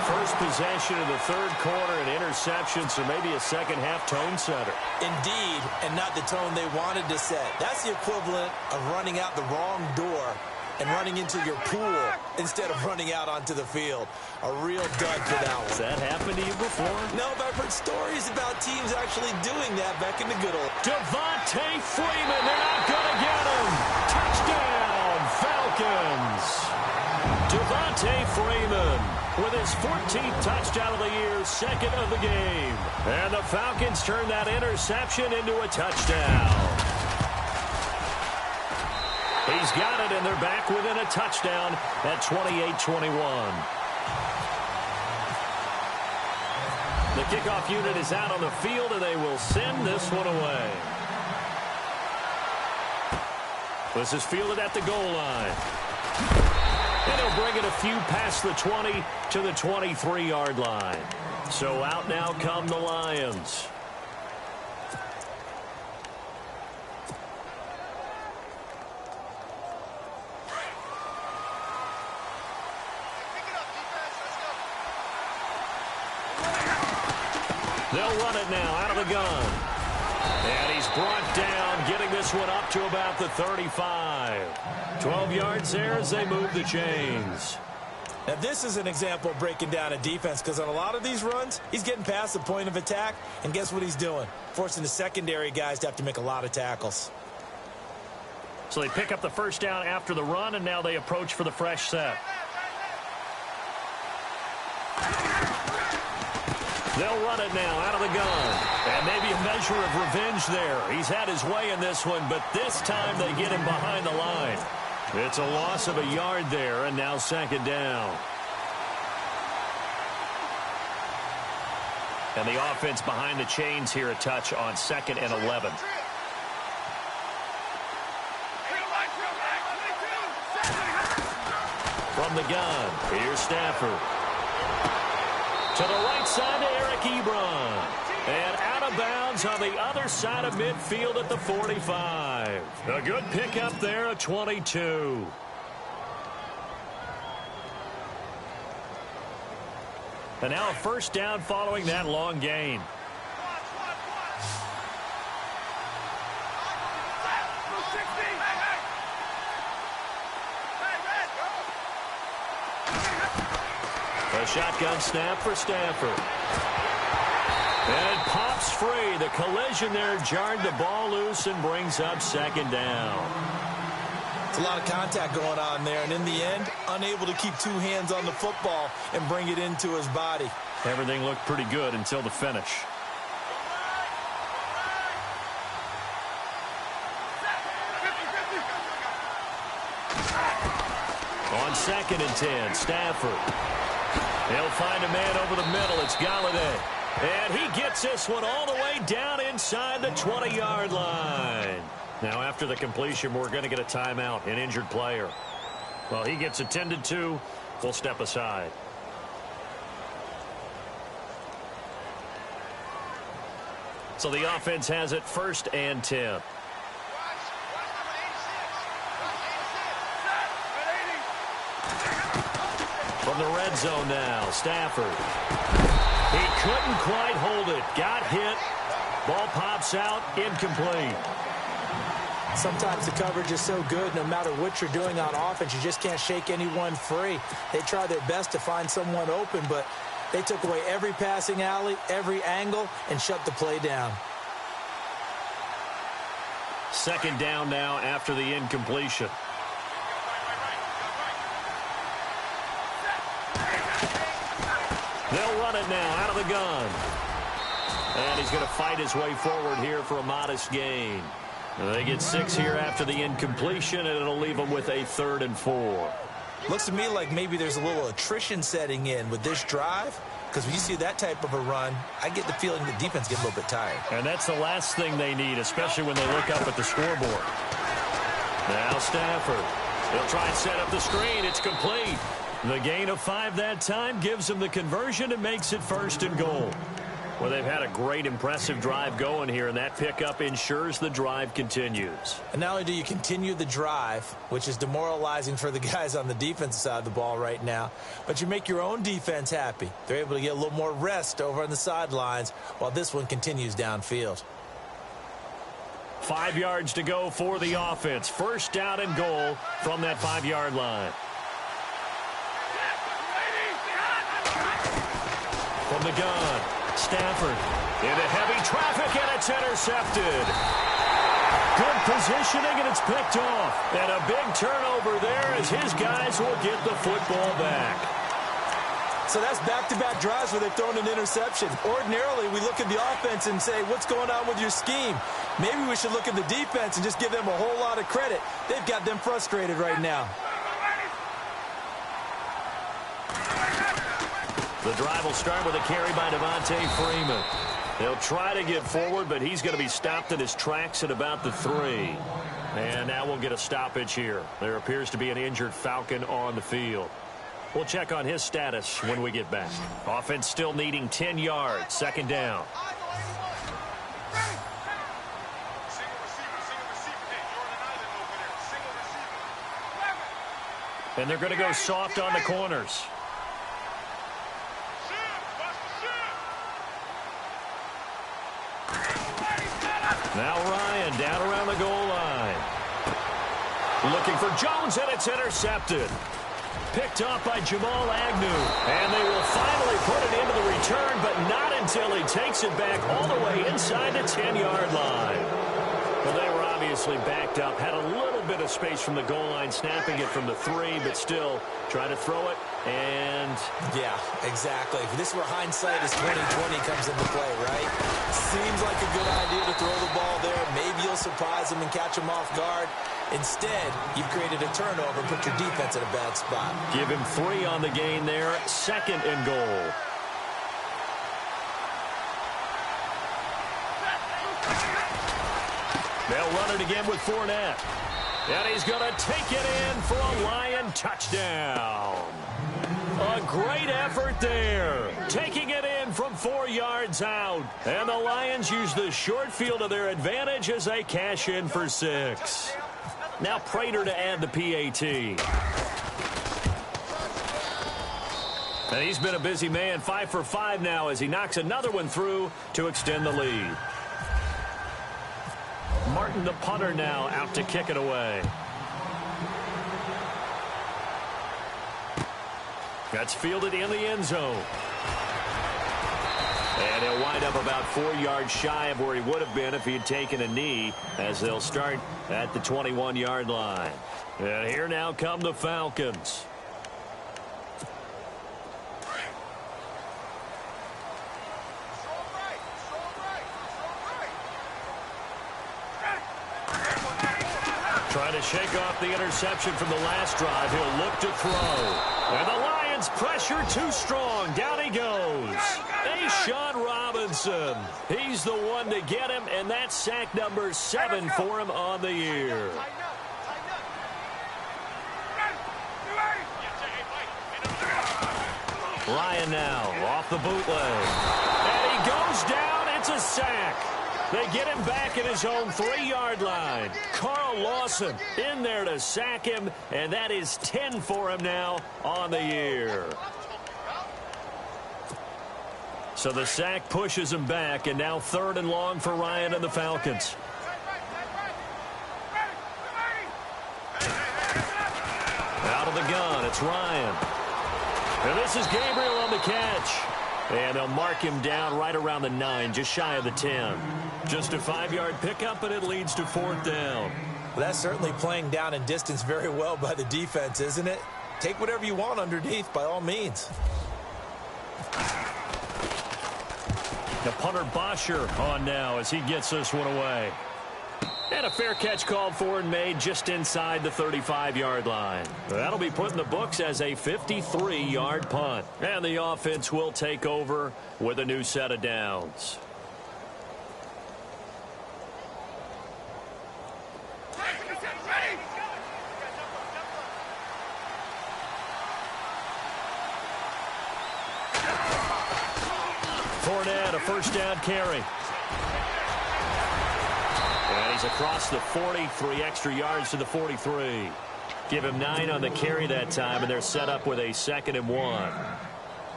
First possession of the third quarter, and interception, so maybe a second-half tone setter. Indeed, and not the tone they wanted to set. That's the equivalent of running out the wrong door and running into your pool instead of running out onto the field. A real dud for that one. Has that happened to you before? No, but I've heard stories about teams actually doing that back in the good old. Devontae Freeman, they're not going to get him. Touchdown, Falcons. Devontae Freeman with his 14th touchdown of the year, second of the game. And the Falcons turn that interception into a touchdown. He's got it, and they're back within a touchdown at 28-21. The kickoff unit is out on the field, and they will send this one away. This is fielded at the goal line. And he'll bring it a few past the 20 to the 23-yard line. So out now come the Lions. They'll run it now out of the gun. And he's brought down, getting this one up to about the 35. 12 yards there as they move the chains. Now, this is an example of breaking down a defense, because on a lot of these runs, he's getting past the point of attack, and guess what he's doing? Forcing the secondary guys to have to make a lot of tackles. So they pick up the first down after the run, and now they approach for the fresh set. They'll run it now out of the gun. And maybe a measure of revenge there. He's had his way in this one, but this time they get him behind the line. It's a loss of a yard there, and now second down. And the offense behind the chains here a touch on 2nd and 11. From the gun, here's Stafford. To the right side to Eric Ebron. And out of bounds on the other side of midfield at the 45. A good pickup there at 22. And now a first down following that long gain. A shotgun snap for Stafford. And it pops free. The collision there jarred the ball loose and brings up second down. It's a lot of contact going on there, and in the end, unable to keep two hands on the football and bring it into his body. Everything looked pretty good until the finish. On 2nd and 10, Stafford. He'll find a man over the middle. It's Galladay. And he gets this one all the way down inside the 20-yard line. Now, after the completion, we're going to get a timeout, an injured player. Well, he gets attended to. We'll step aside. So the offense has it 1st and 10. From the red zone now, Stafford. He couldn't quite hold it. Got hit. Ball pops out, incomplete. Sometimes the coverage is so good, no matter what you're doing on offense, you just can't shake anyone free. They try their best to find someone open, but they took away every passing alley, every angle, and shut the play down. 2nd down now after the incompletion. They'll run it now out of the gun. And he's going to fight his way forward here for a modest gain. They get 6 here after the incompletion, and it'll leave them with a 3rd and 4. Looks to me like maybe there's a little attrition setting in with this drive, because when you see that type of a run, I get the feeling the defense gets a little bit tired. And that's the last thing they need, especially when they look up at the scoreboard. Now Stafford. He'll try and set up the screen. It's complete. The gain of 5 that time gives them the conversion and makes it 1st and goal. Well, they've had a great, impressive drive going here, and that pickup ensures the drive continues. And not only do you continue the drive, which is demoralizing for the guys on the defensive side of the ball right now, but you make your own defense happy. They're able to get a little more rest over on the sidelines while this one continues downfield. 5 yards to go for the offense. 1st down and goal from that 5-yard line. From the gun. Stafford into heavy traffic, and it's intercepted. Good positioning, and it's picked off. And a big turnover there as his guys will get the football back. So that's back-to-back drives where they've thrown an interception. Ordinarily, we look at the offense and say, what's going on with your scheme? Maybe we should look at the defense and just give them a whole lot of credit. They've got them frustrated right now. The drive will start with a carry by Devontae Freeman. He'll try to get forward, but he's going to be stopped in his tracks at about the 3. And now we'll get a stoppage here. There appears to be an injured Falcon on the field. We'll check on his status when we get back. Offense still needing 10 yards. 2nd down. And they're going to go soft on the corners. Now Ryan down around the goal line. Looking for Jones, and it's intercepted. Picked off by Jamal Agnew. And they will finally put it into the return, but not until he takes it back all the way inside the 10-yard line. Well, they were obviously backed up. Had a little bit of space from the goal line, snapping it from the 3, but still try to throw it. And yeah, exactly. This is where hindsight is 20/20 comes into play, right? Seems like a good idea to throw the ball there. Maybe you'll surprise them and catch them off guard. Instead, you've created a turnover and put your defense in a bad spot. Give him 3 on the gain there. 2nd and goal. They'll run it again with Fournette. And he's going to take it in for a Lion touchdown. A great effort there. Taking it in from 4 yards out. And the Lions use the short field to their advantage as they cash in for 6. Now Prater to add the PAT. And he's been a busy man. 5 for 5 now as he knocks another one through to extend the lead. Martin, the punter, now out to kick it away. That's fielded in the end zone. And he'll wind up about 4 yards shy of where he would have been if he had taken a knee, as they'll start at the 21-yard line. And here now come the Falcons. Trying to shake off the interception from the last drive. He'll look to throw. And the Lions pressure too strong. Down he goes. Sean Rob Robinson. He's the one to get him, and that's sack number 7 for him on the year. Ryan now off the bootleg. And he goes down. It's a sack. They get him back at his own 3-yard line. Carl Lawson in there to sack him, and that is 10 for him now on the year. So the sack pushes him back, and now 3rd and long for Ryan and the Falcons. Out of the gun, it's Ryan. And this is Gabriel on the catch. And they'll mark him down right around the 9, just shy of the 10. Just a 5-yard pickup, and it leads to 4th down. Well, that's certainly playing down and distance very well by the defense, isn't it? Take whatever you want underneath, by all means. The punter Bosher on now as he gets this one away. And a fair catch called for and made just inside the 35-yard line. That'll be put in the books as a 53-yard punt. And the offense will take over with a new set of downs. Fournette, a 1st down carry. And he's across the 40, 3 extra yards to the 43. Give him 9 on the carry that time, and they're set up with a 2nd and 1.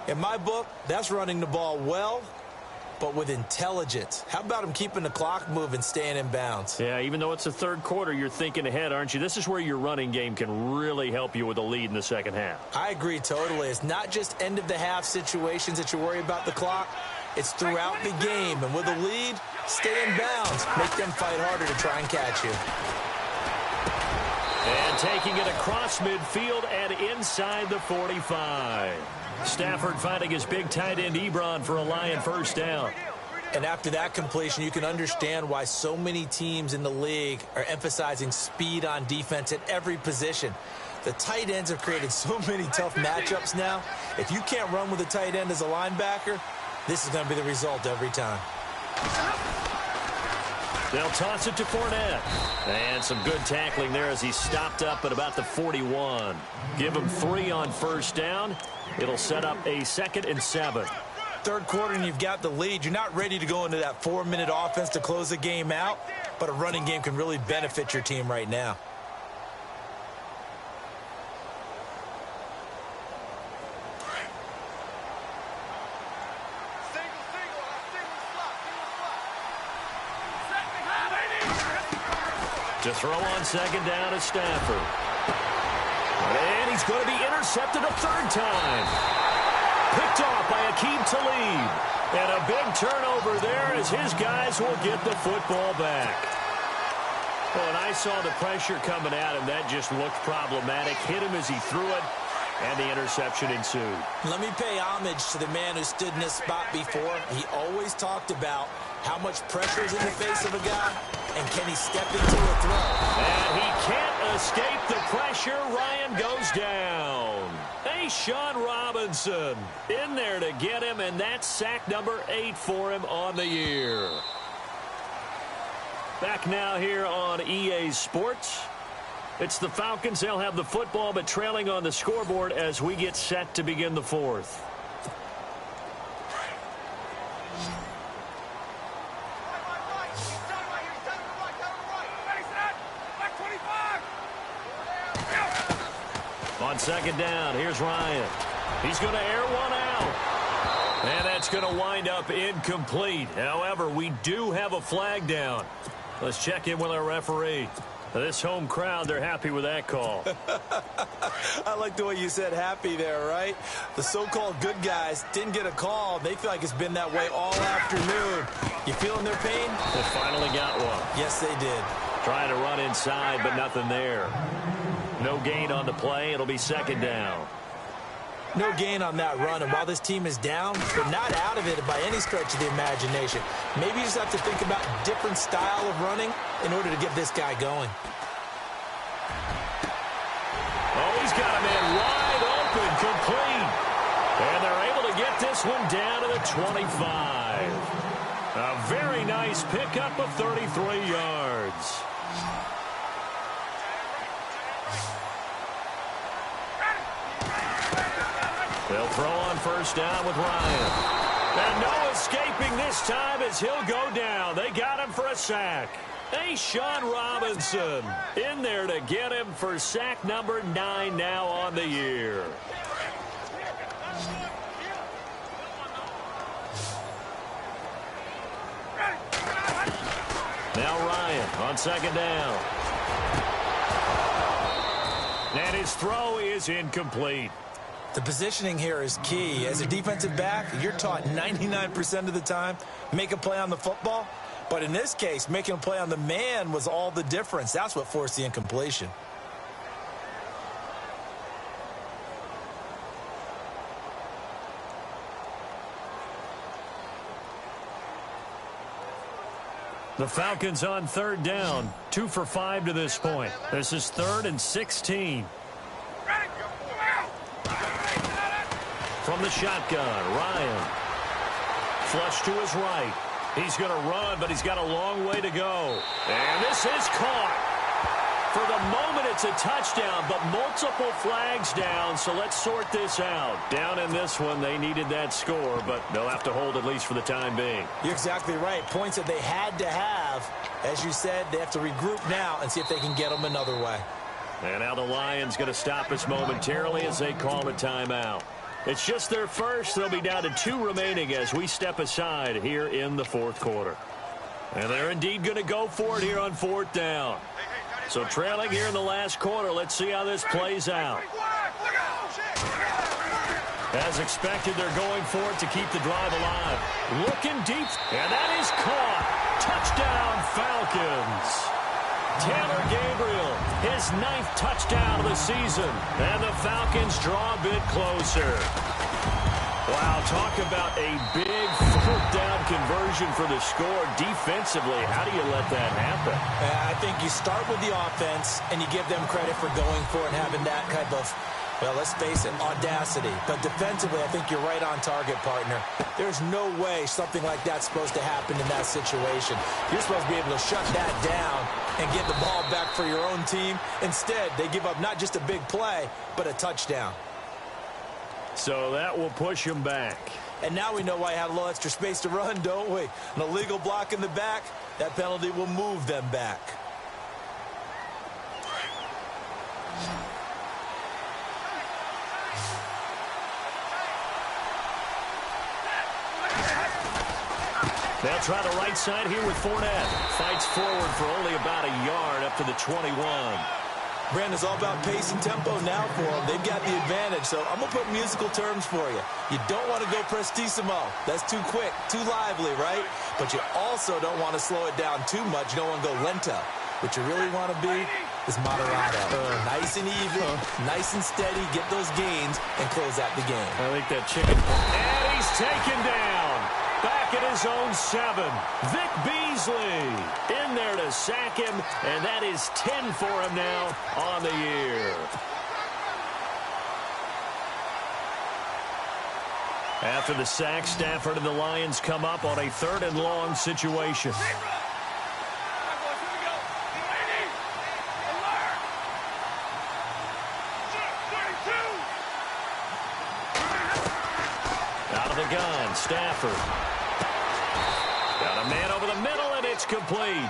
In my book, that's running the ball well, but with intelligence. How about him keeping the clock moving, staying in bounds? Yeah, even though it's the 3rd quarter, you're thinking ahead, aren't you? This is where your running game can really help you with a lead in the 2nd half. I agree totally. It's not just end-of-the-half situations that you worry about the clock. It's throughout the game. And with a lead, stay in bounds. Make them fight harder to try and catch you. And taking it across midfield and inside the 45. Stafford finding his big tight end Ebron for a Lion 1st down. And after that completion, you can understand why so many teams in the league are emphasizing speed on defense at every position. The tight ends have created so many tough matchups now. If you can't run with a tight end as a linebacker, this is going to be the result every time. They'll toss it to Fournette. And some good tackling there as he stopped up at about the 41. Give him 3 on 1st down. It'll set up a 2nd and 7. 3rd quarter and you've got the lead. You're not ready to go into that 4-minute offense to close the game out, but a running game can really benefit your team right now. To throw on 2nd down is Stafford. And he's going to be intercepted a 3rd time. Picked off by Aqib Talib. And a big turnover there as his guys will get the football back. Oh, and I saw the pressure coming at him. That just looked problematic. Hit him as he threw it, and the interception ensued. Let me pay homage to the man who stood in this spot before. He always talked about how much pressure is in the face of a guy, and can he step into a throw? And he can't escape the pressure. Ryan goes down. Hey, Sean Robinson in there to get him, and that's sack number 8 for him on the year. Back now here on EA Sports. It's the Falcons. They'll have the football, but trailing on the scoreboard as we get set to begin the 4th. On 2nd down, here's Ryan. He's going to air one out. And that's going to wind up incomplete. However, we do have a flag down. Let's check in with our referee. This home crowd, they're happy with that call. I like the way you said happy there, right? The so-called good guys didn't get a call. They feel like it's been that way all afternoon. You feeling their pain? They finally got one. Yes, they did. Trying to run inside, but nothing there. No gain on the play. It'll be 2nd down. No gain on that run, and while this team is down, they're not out of it by any stretch of the imagination. Maybe you just have to think about a different style of running in order to get this guy going. Oh, he's got a man wide open, complete. And they're able to get this one down to the 25. A very nice pickup of 33 yards. They'll throw on first down with Ryan. And no escaping this time as he'll go down. They got him for a sack. Hey, Sean Robinson in there to get him for sack number 9 now on the year. Now Ryan on second down. And his throw is incomplete. The positioning here is key. As a defensive back, you're taught 99% of the time, make a play on the football. But in this case, making a play on the man was all the difference. That's what forced the incompletion. The Falcons on third down, 2 for 5 to this point. This is 3rd and 16. From the shotgun, Ryan. Flush to his right. He's going to run, but he's got a long way to go. And this is caught. For the moment, it's a touchdown, but multiple flags down, so let's sort this out. Down in this one, they needed that score, but they'll have to hold at least for the time being. You're exactly right. Points that they had to have. As you said, they have to regroup now and see if they can get them another way. And now the Lions going to stop us momentarily as they call a timeout. It's just their first. They'll be down to 2 remaining as we step aside here in the 4th quarter. And they're indeed going to go for it here on 4th down. So trailing here in the last quarter, let's see how this plays out. As expected, they're going for it to keep the drive alive. Looking deep, and that is caught. Touchdown, Falcons. Taylor Gabriel, his 9th touchdown of the season. And the Falcons draw a bit closer. Wow, talk about a big 4th down conversion for the score. Defensively, how do you let that happen? I think you start with the offense, and you give them credit for going for it and having that kind of, well, let's face it, audacity. But defensively, I think you're right on target, partner. There's no way something like that's supposed to happen in that situation. You're supposed to be able to shut that down and get the ball back for your own team. Instead, they give up not just a big play, but a touchdown. So that will push him back. And now we know why you have a little extra space to run, don't we? An illegal block in the back, that penalty will move them back. They'll try the right side here with Fournette. Fights forward for only about a yard up to the 21. Brandon, it's all about pace and tempo now for them. They've got the advantage, so I'm going to put musical terms for you. You don't want to go prestissimo. That's too quick, too lively, right? But you also don't want to slow it down too much. You don't want to go lento. What you really want to be is moderato. Nice and even, nice and steady, get those gains, and close out the game. I think that chicken. And he's taken down. Back at his own 7. Vic Beasley in there to sack him, and that is 10 for him now on the year. After the sack, Stafford and the Lions come up on a 3rd and long situation. Out of the gun, Stafford. Got a man over the middle, and it's complete.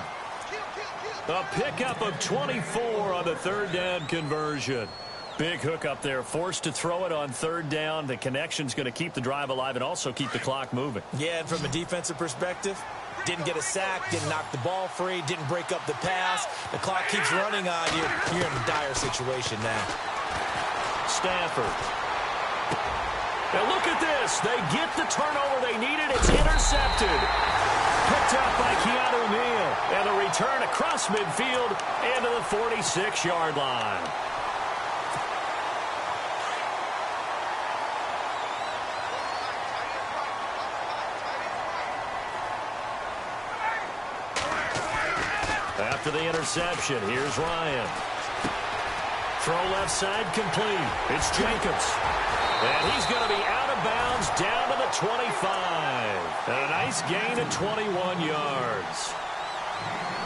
A pickup of 24 on the 3rd down conversion. Big hook up there, forced to throw it on 3rd down. The connection's going to keep the drive alive and also keep the clock moving. Yeah, and from a defensive perspective, didn't get a sack, didn't knock the ball free, didn't break up the pass. The clock keeps running on you. You're in a dire situation now. Stafford. Now look at this. They get the turnover they needed. It's intercepted. Picked up by Keanu Neal. And the return across midfield into the 46-yard line. After the interception, here's Ryan. Throw left side complete. It's Jacobs. And he's going to be out of of bounds down to the 25. And a nice gain of 21 yards.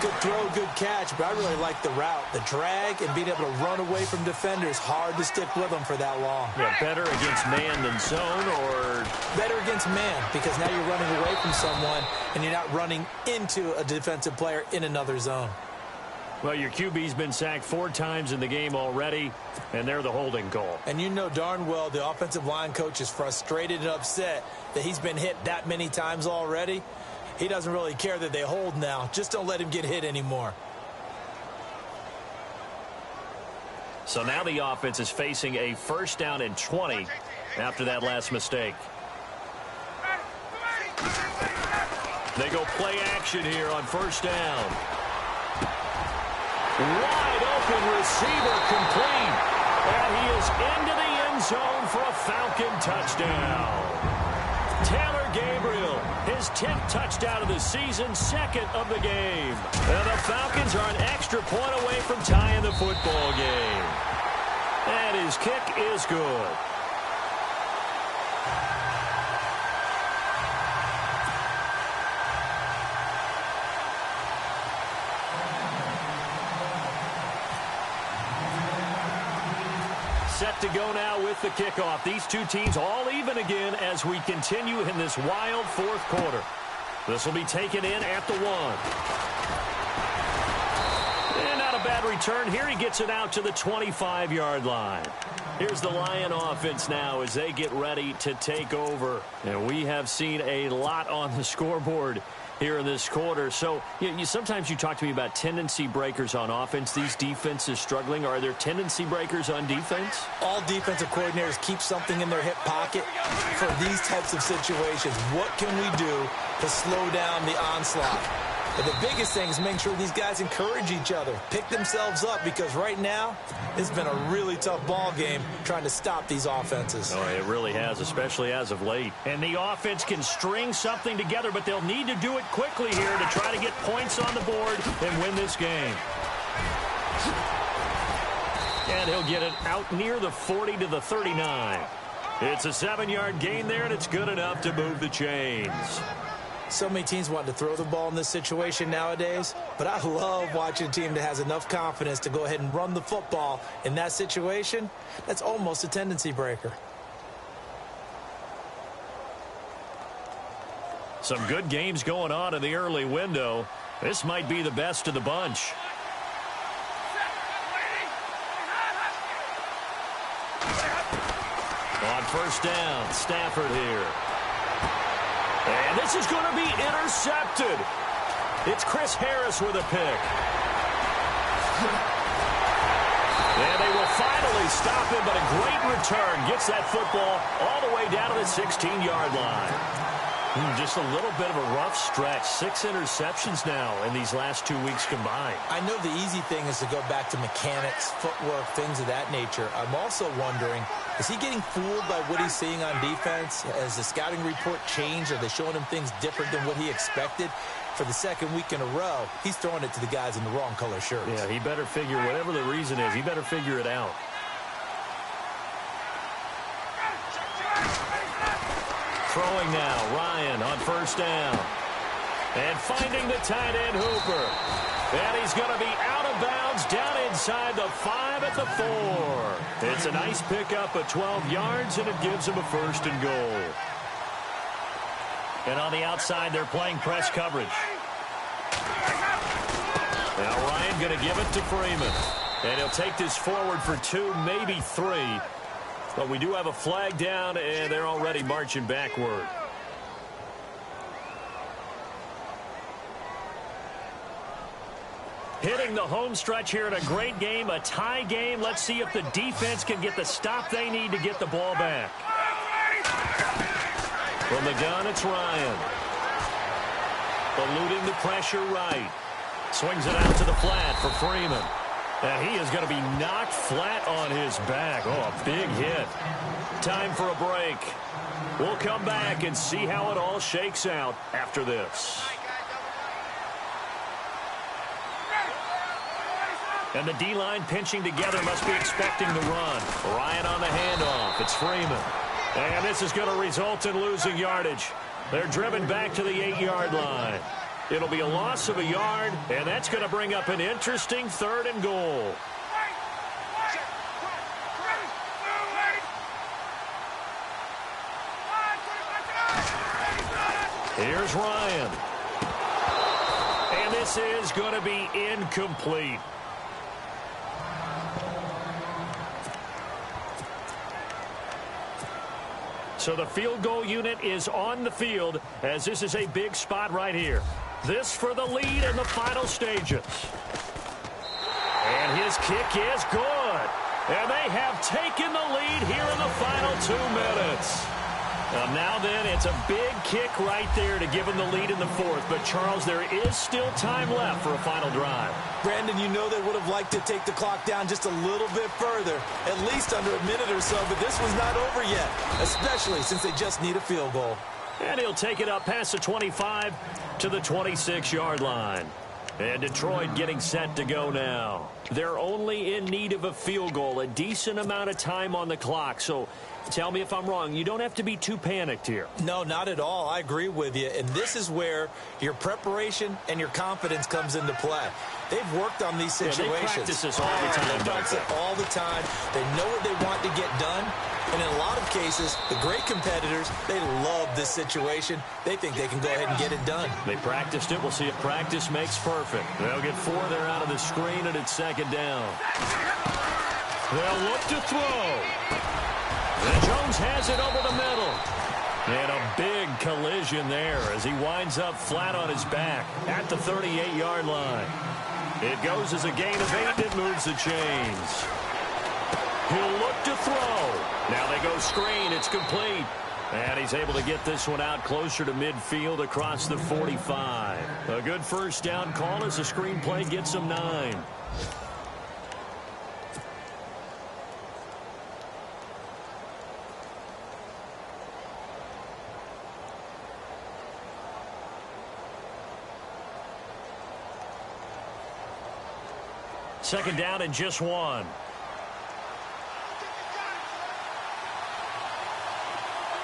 Good throw, good catch, but I really like the route. The drag and being able to run away from defenders, hard to stick with them for that long. Yeah, better against man than zone, or? Better against man, because now you're running away from someone and you're not running into a defensive player in another zone. Well, your QB's been sacked 4 times in the game already, and they're the holding call. And you know darn well the offensive line coach is frustrated and upset that he's been hit that many times already. He doesn't really care that they hold now. Just don't let him get hit anymore. So now the offense is facing a 1st down and 20 after that last mistake. They go play action here on 1st down. Wide open receiver complete. And he is into the end zone for a Falcon touchdown. Taylor Gabriel, his 10th touchdown of the season, 2nd of the game. And the Falcons are an extra point away from tying the football game. And his kick is good. Set to go now with the kickoff. These two teams all even again as we continue in this wild 4th quarter. This will be taken in at the 1. And not a bad return here. He gets it out to the 25-yard line. Here's the Lion offense now as they get ready to take over. And we have seen a lot on the scoreboard here in this quarter. So sometimes you talk to me about tendency breakers on offense. These defenses struggling. Are there tendency breakers on defense? All defensive coordinators keep something in their hip pocket for these types of situations. What can we do to slow down the onslaught? But the biggest thing is making sure these guys encourage each other, pick themselves up, because right now it's been a really tough ball game trying to stop these offenses. Oh, it really has, especially as of late. And the offense can string something together, but they'll need to do it quickly here to try to get points on the board and win this game. And he'll get it out near the 40 to the 39. It's a 7-yard gain there, and it's good enough to move the chains. So many teams want to throw the ball in this situation nowadays, but I love watching a team that has enough confidence to go ahead and run the football in that situation. That's almost a tendency breaker. Some good games going on in the early window. This might be the best of the bunch. On 1st down, Stafford here. And this is going to be intercepted. It's Chris Harris with a pick. And they will finally stop him, but a great return. Gets that football all the way down to the 16-yard line. Just a little bit of a rough stretch. 6 interceptions now in these last 2 weeks combined. I know the easy thing is to go back to mechanics, footwork, things of that nature. I'm also wondering, is he getting fooled by what he's seeing on defense? Has the scouting report changed? Are they showing him things different than what he expected? For the 2nd week in a row, he's throwing it to the guys in the wrong color shirts. Yeah, he better figure, whatever the reason is, he better figure it out. Throwing now, Ryan on 1st down. And finding the tight end, Hooper. And he's going to be out of bounds down inside the 5 at the 4. It's a nice pickup of 12 yards, and it gives him a 1st and goal. And on the outside, they're playing press coverage. Now Ryan going to give it to Freeman. And he'll take this forward for 2, maybe 3. But we do have a flag down, and they're already marching backward. Hitting the home stretch here in a great game, a tie game. Let's see if the defense can get the stop they need to get the ball back. From the gun, it's Ryan. Eluding the pressure right. Swings it out to the flat for Freeman. And he is going to be knocked flat on his back. Oh, a big hit. Time for a break. We'll come back and see how it all shakes out after this. And the D-line pinching together, must be expecting the run. Ryan on the handoff. It's Freeman. And this is going to result in losing yardage. They're driven back to the 8-yard line. It'll be a loss of a yard, and that's going to bring up an interesting 3rd and goal. Here's Ryan. And this is going to be incomplete. So the field goal unit is on the field as this is a big spot right here. This for the lead in the final stages. And his kick is good. And they have taken the lead here in the final 2 minutes. Now then, it's a big kick right there to give them the lead in the 4th. But, Charles, there is still time left for a final drive. Brandon, you know they would have liked to take the clock down just a little bit further, at least under a minute or so, but this was not over yet, especially since they just need a field goal. And he'll take it up past the 25 to the 26-yard line. And Detroit getting set to go now. They're only in need of a field goal, a decent amount of time on the clock. So tell me if I'm wrong. You don't have to be too panicked here. No, not at all. I agree with you. And this is where your preparation and your confidence comes into play. They've worked on these situations. They practice this all the time. They practice it all the time. They know what they want to get done. And in a lot of cases, the great competitors, they love this situation. They think they can go ahead and get it done. They practiced it. We'll see if practice makes perfect. They'll get 4 there out of the screen, and it's 2nd down. They'll look to throw. And Jones has it over the middle. And a big collision there as he winds up flat on his back at the 38-yard line. It goes as a gain of 8. It moves the chains. He'll look to throw. Now they go screen. It's complete. And he's able to get this one out closer to midfield across the 45. A good first down call as the screen play gets him 9. Second down and just 1.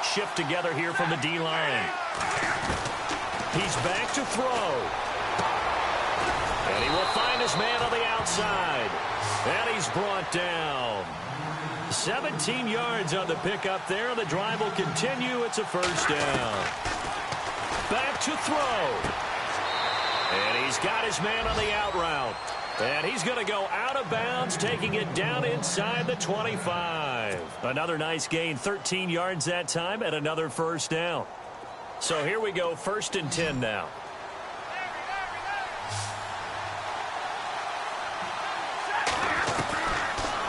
Shift together here from the D-line. He's back to throw. And he will find his man on the outside. And he's brought down. 17 yards on the pickup there. The drive will continue. It's a first down. Back to throw. And he's got his man on the out route. And he's going to go out of bounds, taking it down inside the 25. Another nice gain, 13 yards that time, and another first down. So here we go, 1st and 10 now.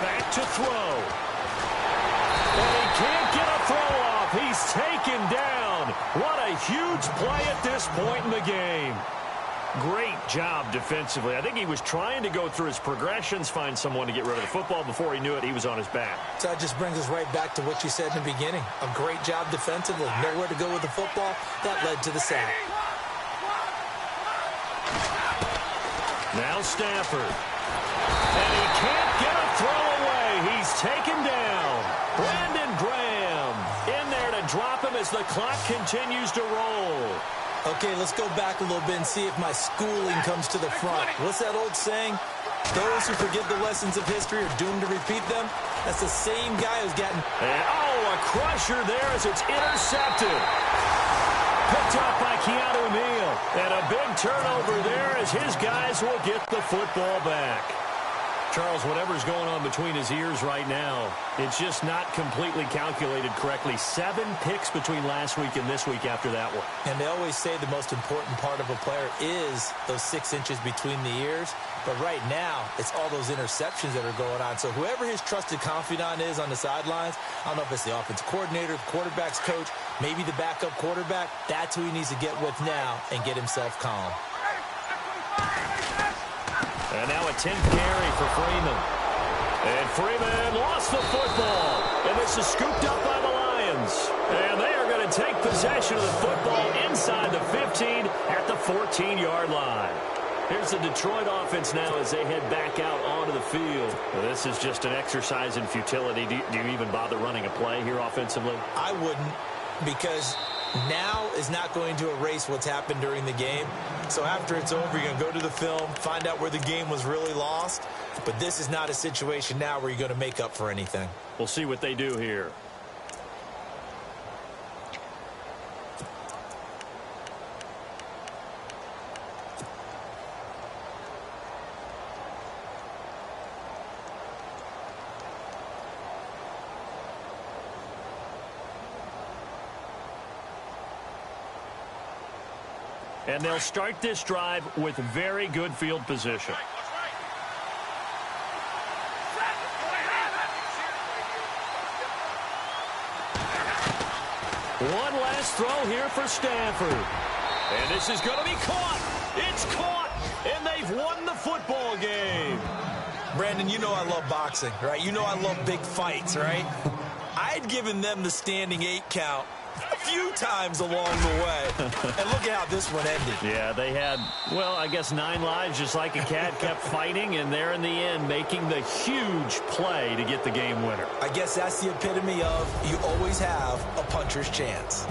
Back to throw. And he can't get a throw off. He's taken down. What a huge play at this point in the game. Great job defensively. I think he was trying to go through his progressions, find someone to get rid of the football. Before he knew it, he was on his back. So that just brings us right back to what you said in the beginning. A great job defensively. Nowhere to go with the football. That led to the sack. Now Stafford. And he can't get a throw away. He's taken down. Brandon Graham in there to drop him as the clock continues to roll. Okay, let's go back a little bit and see if my schooling comes to the front. What's that old saying? Those who forget the lessons of history are doomed to repeat them. That's the same guy who's getting... And, oh, a crusher there as it's intercepted. Picked up by Keanu Neal. And a big turnover there as his guys will get the football back. Charles, whatever's going on between his ears right now, it's just not completely calculated correctly. 7 picks between last week and this week after that one. And they always say the most important part of a player is those 6 inches between the ears. But right now, it's all those interceptions that are going on. So whoever his trusted confidant is on the sidelines, I don't know if it's the offensive coordinator, the quarterback's coach, maybe the backup quarterback, that's who he needs to get with now and get himself calm. And now a 10th carry for Freeman. And Freeman lost the football. And this is scooped up by the Lions. And they are going to take possession of the football inside the 15 at the 14-yard line. Here's the Detroit offense now as they head back out onto the field. Well, this is just an exercise in futility. Do you even bother running a play here offensively? I wouldn't, because now is not going to erase what's happened during the game. So after it's over, you're going to go to the film, find out where the game was really lost. But this is not a situation now where you're going to make up for anything. We'll see what they do here. And they'll start this drive with very good field position. One last throw here for Stafford. And this is going to be caught. It's caught. And they've won the football game. Brandon, you know I love boxing, right? You know I love big fights, right? I'd given them the standing 8 count a few times along the way. And look at how this one ended. Yeah, they had, well, I guess 9 lives, just like a cat, kept fighting, and they're in the end making the huge play to get the game winner. I guess that's the epitome of you always have a puncher's chance.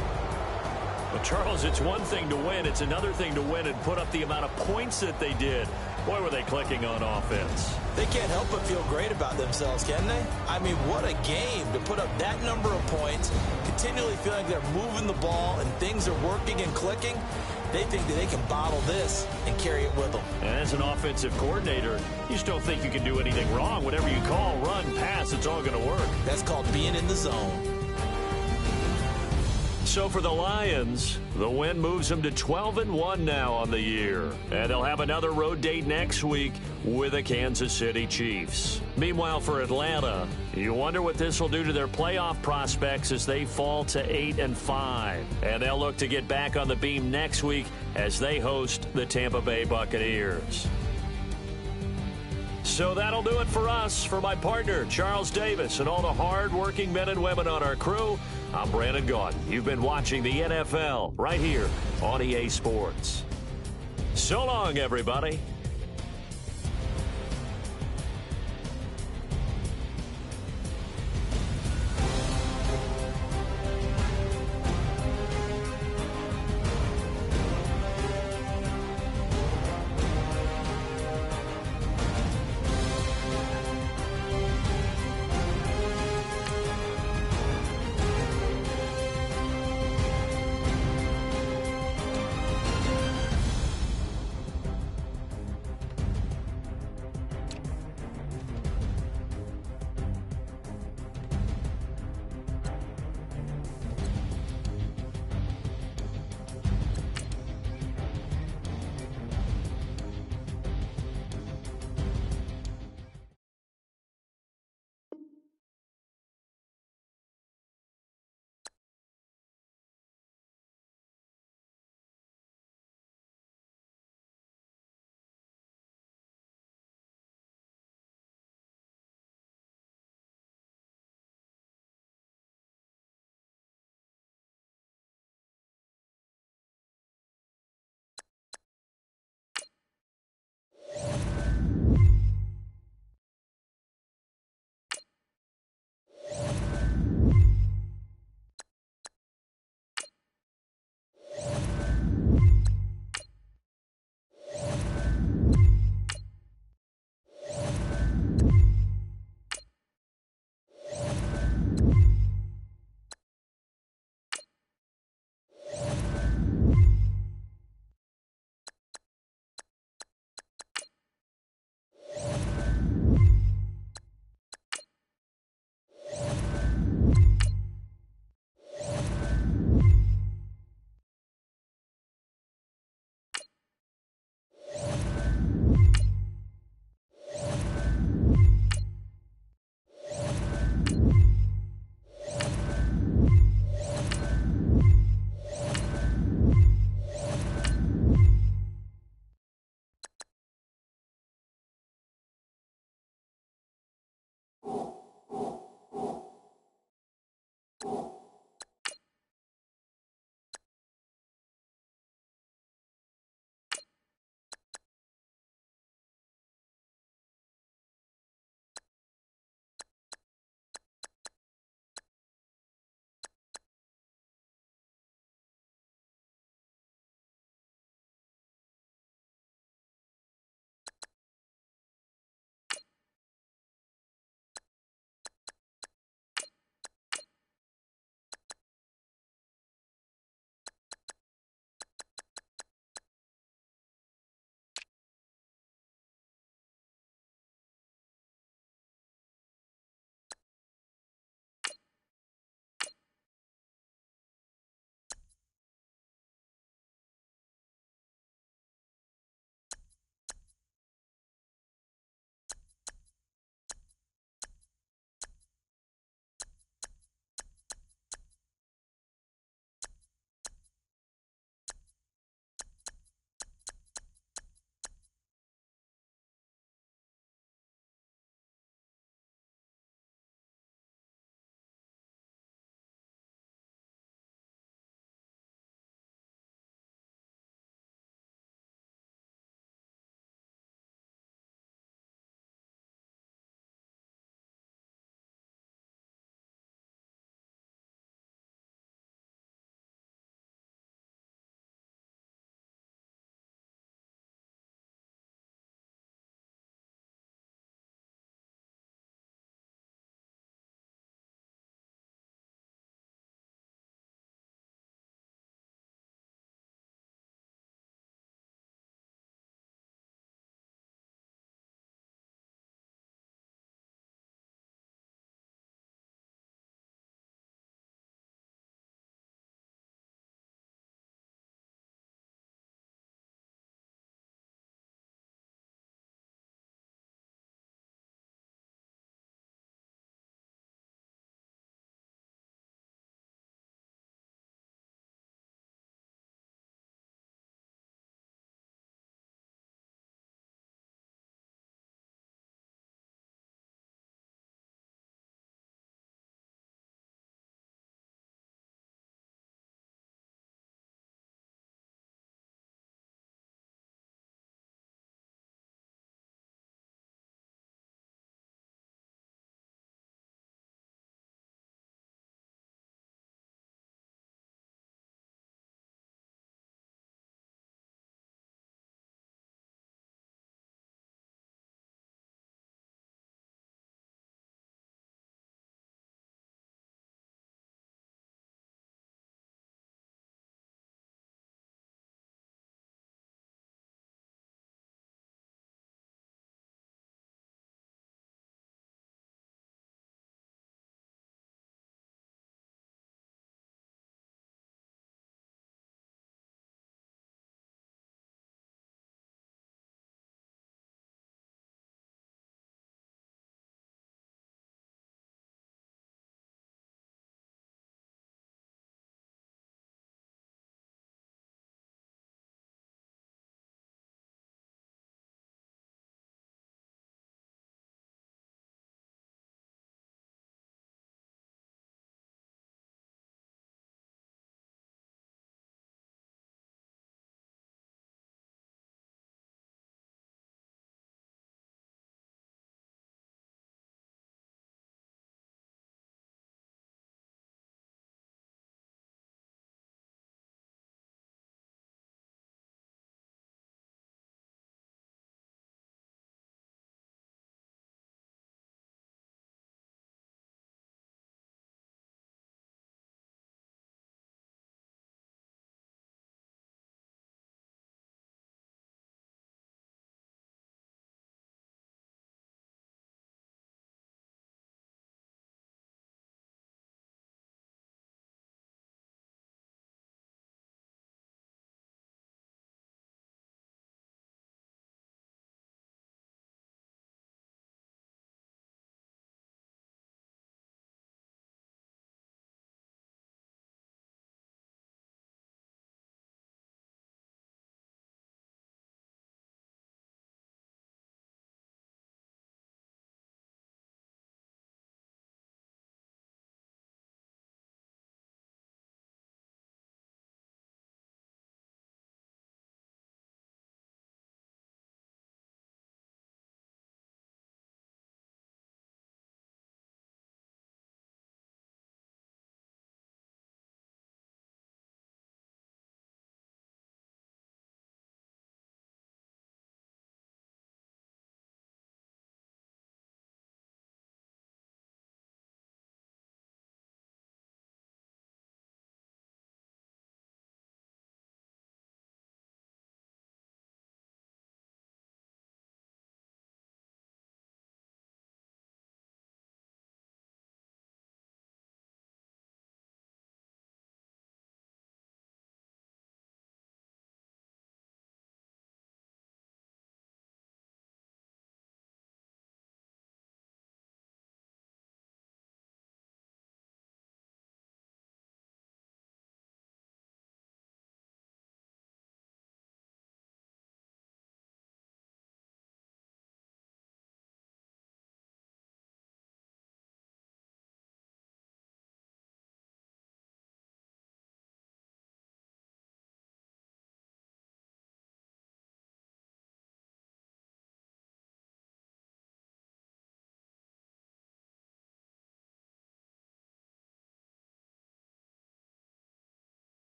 But, Charles, it's one thing to win. It's another thing to win and put up the amount of points that they did. Boy, were they clicking on offense. They can't help but feel great about themselves, can they? I mean, what a game to put up that number of points, continually feeling like they're moving the ball and things are working and clicking. They think that they can bottle this and carry it with them. And as an offensive coordinator, you just don't think you can do anything wrong. Whatever you call, run, pass, it's all going to work. That's called being in the zone. So for the Lions, the win moves them to 12-1 now on the year. And they'll have another road date next week with the Kansas City Chiefs. Meanwhile, for Atlanta, you wonder what this will do to their playoff prospects as they fall to 8-5. And they'll look to get back on the beam next week as they host the Tampa Bay Buccaneers. So that'll do it for us. For my partner, Charles Davis, and all the hard-working men and women on our crew, I'm Brandon Gaudin. You've been watching the NFL right here on EA Sports. So long, everybody.